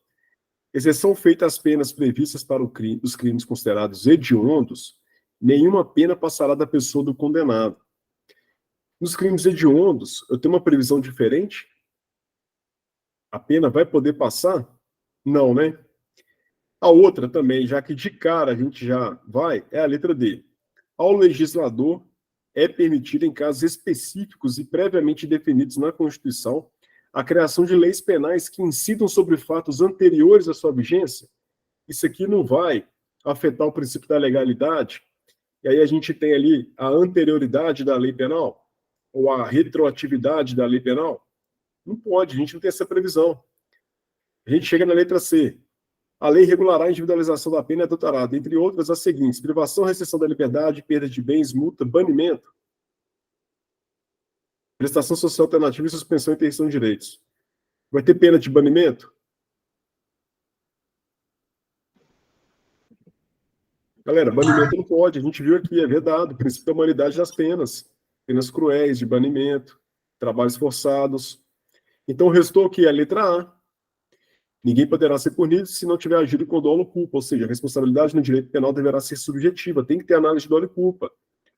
Exceção feita às penas previstas para os crimes considerados hediondos, nenhuma pena passará da pessoa do condenado. Nos crimes hediondos, eu tenho uma previsão diferente? A pena vai poder passar? Não, né? A outra também, já que de cara a gente já vai, é a letra D. Ao legislador é permitido, em casos específicos e previamente definidos na Constituição, a criação de leis penais que incidam sobre fatos anteriores à sua vigência. Isso aqui não vai afetar o princípio da legalidade. E aí a gente tem ali a anterioridade da lei penal, ou a retroatividade da lei penal. Não pode, a gente não tem essa previsão. A gente chega na letra C. A lei regulará a individualização da pena e adotará, dentre outras, as seguintes: privação, restrição da liberdade, perda de bens, multa, banimento, prestação social alternativa e suspensão e interdição de direitos. Vai ter pena de banimento? Galera, banimento não pode, a gente viu aqui, é vedado, o princípio da humanidade das penas. Penas cruéis, de banimento, trabalhos forçados. Então, restou aqui a letra A. Ninguém poderá ser punido se não tiver agido com dolo ou culpa, ou seja, a responsabilidade no direito penal deverá ser subjetiva, tem que ter análise de dolo e culpa.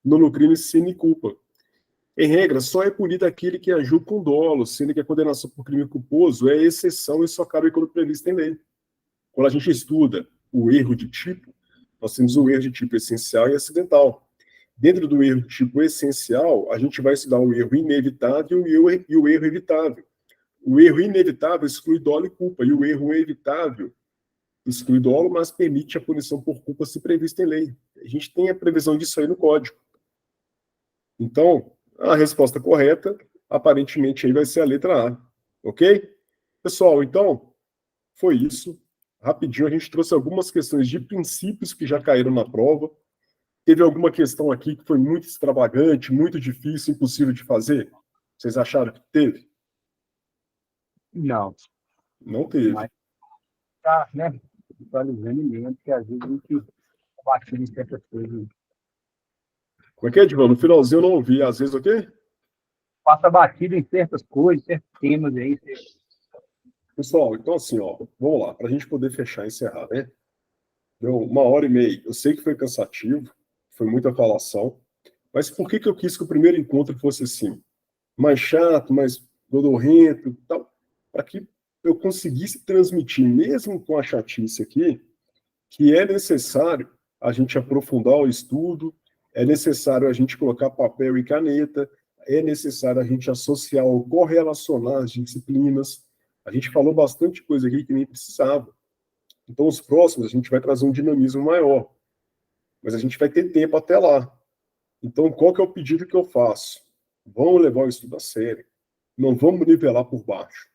No crime, sine culpa. Em regra, só é punido aquele que agiu com dolo, sendo que a condenação por crime culposo é exceção e só cabe quando previsto em lei. Quando a gente estuda o erro de tipo, nós temos o erro de tipo essencial e acidental. Dentro do erro de tipo essencial, a gente vai estudar o erro inevitável e o erro evitável. O erro inevitável exclui dolo e culpa, e o erro evitável exclui dolo, mas permite a punição por culpa se prevista em lei. A gente tem a previsão disso aí no Código. Então, a resposta correta, aparentemente, aí vai ser a letra A. Ok? Pessoal, então, foi isso. Rapidinho, a gente trouxe algumas questões de princípios que já caíram na prova. Teve alguma questão aqui que foi muito extravagante, muito difícil, impossível de fazer? Vocês acharam que teve? Não. Não teve. Mas tá, né? Atualizando mesmo, porque às vezes a gente bate em certas coisas. Como é que é, Edvan? No finalzinho eu não ouvi. Às vezes o quê? Passa batido em certas coisas, certos temas aí. Pessoal, então assim, ó, vamos lá, para a gente poder fechar e encerrar, né? Deu 1h30. Eu sei que foi cansativo, foi muita falação, mas por que eu quis que o primeiro encontro fosse assim? Mais chato, mais godorrento, tal, para que eu conseguisse transmitir, mesmo com a chatice aqui, que é necessário a gente aprofundar o estudo, é necessário a gente colocar papel e caneta, é necessário a gente associar ou correlacionar as disciplinas. A gente falou bastante coisa aqui que nem precisava. Então, os próximos, a gente vai trazer um dinamismo maior. Mas a gente vai ter tempo até lá. Então, qual que é o pedido que eu faço? Vamos levar o estudo a sério. Não vamos nivelar por baixo.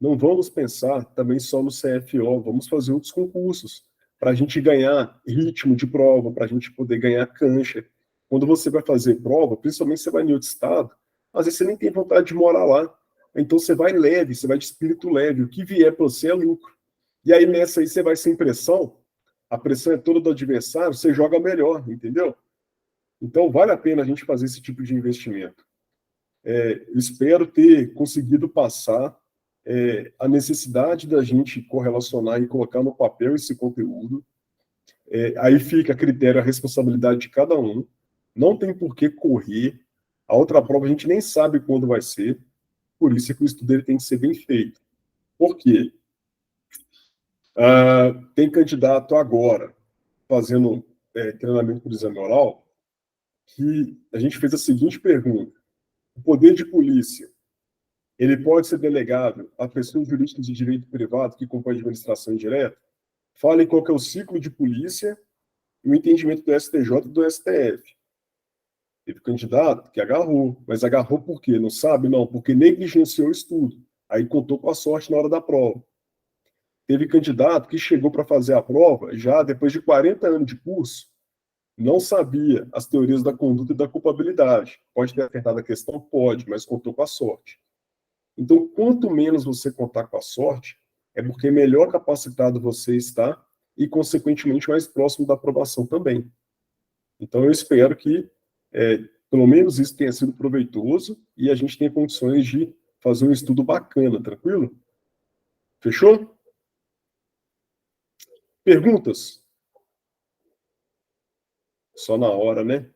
Não vamos pensar também só no CFO. Vamos fazer outros concursos para a gente ganhar ritmo de prova, para a gente poder ganhar cancha. Quando você vai fazer prova, principalmente se você vai em outro estado, às vezes você nem tem vontade de morar lá. Então você vai leve, você vai de espírito leve. O que vier para você é lucro. E aí nessa aí você vai sem pressão, a pressão é toda do adversário, você joga melhor, entendeu? Então vale a pena a gente fazer esse tipo de investimento. Espero ter conseguido passar a necessidade da gente correlacionar e colocar no papel esse conteúdo. Aí fica a critério, a responsabilidade de cada um. Não tem por que correr. A outra prova a gente nem sabe quando vai ser. Por isso é que o estudo dele tem que ser bem feito. Por quê? Tem candidato agora fazendo treinamento por exame oral que a gente fez a seguinte pergunta: o poder de polícia, ele pode ser delegado a pessoas jurídicas de direito privado que compõem a administração indireta? Falem qual que é o ciclo de polícia e o entendimento do STJ e do STF. Teve candidato que agarrou, mas agarrou por quê? Não sabe? Não, porque negligenciou o estudo. Aí contou com a sorte na hora da prova. Teve candidato que chegou para fazer a prova já depois de 40 anos de curso, não sabia as teorias da conduta e da culpabilidade. Pode ter acertado a questão? Pode, mas contou com a sorte. Então, quanto menos você contar com a sorte, é porque melhor capacitado você está e, consequentemente, mais próximo da aprovação também. Então, eu espero que, pelo menos, isso tenha sido proveitoso e a gente tenha condições de fazer um estudo bacana, tranquilo? Fechou? Perguntas? Só na hora, né?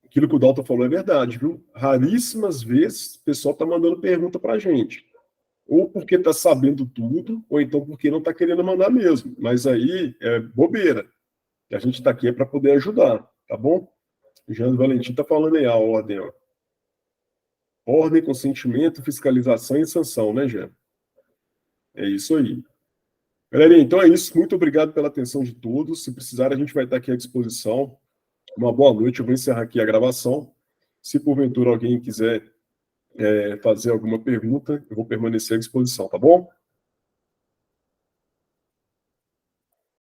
Aquilo que o Dalton falou é verdade, viu? Raríssimas vezes o pessoal está mandando pergunta para a gente. Ou porque está sabendo tudo, ou então porque não está querendo mandar mesmo. Mas aí é bobeira. E a gente está aqui para poder ajudar, tá bom? O Jean Valentim está falando aí a ordem, ó. Ordem, consentimento, fiscalização e sanção, né, Jean? É isso aí. Galerinha, então é isso. Muito obrigado pela atenção de todos. Se precisar, a gente vai estar aqui à disposição. Uma boa noite. Eu vou encerrar aqui a gravação. Se porventura alguém quiser fazer alguma pergunta, eu vou permanecer à disposição, tá bom?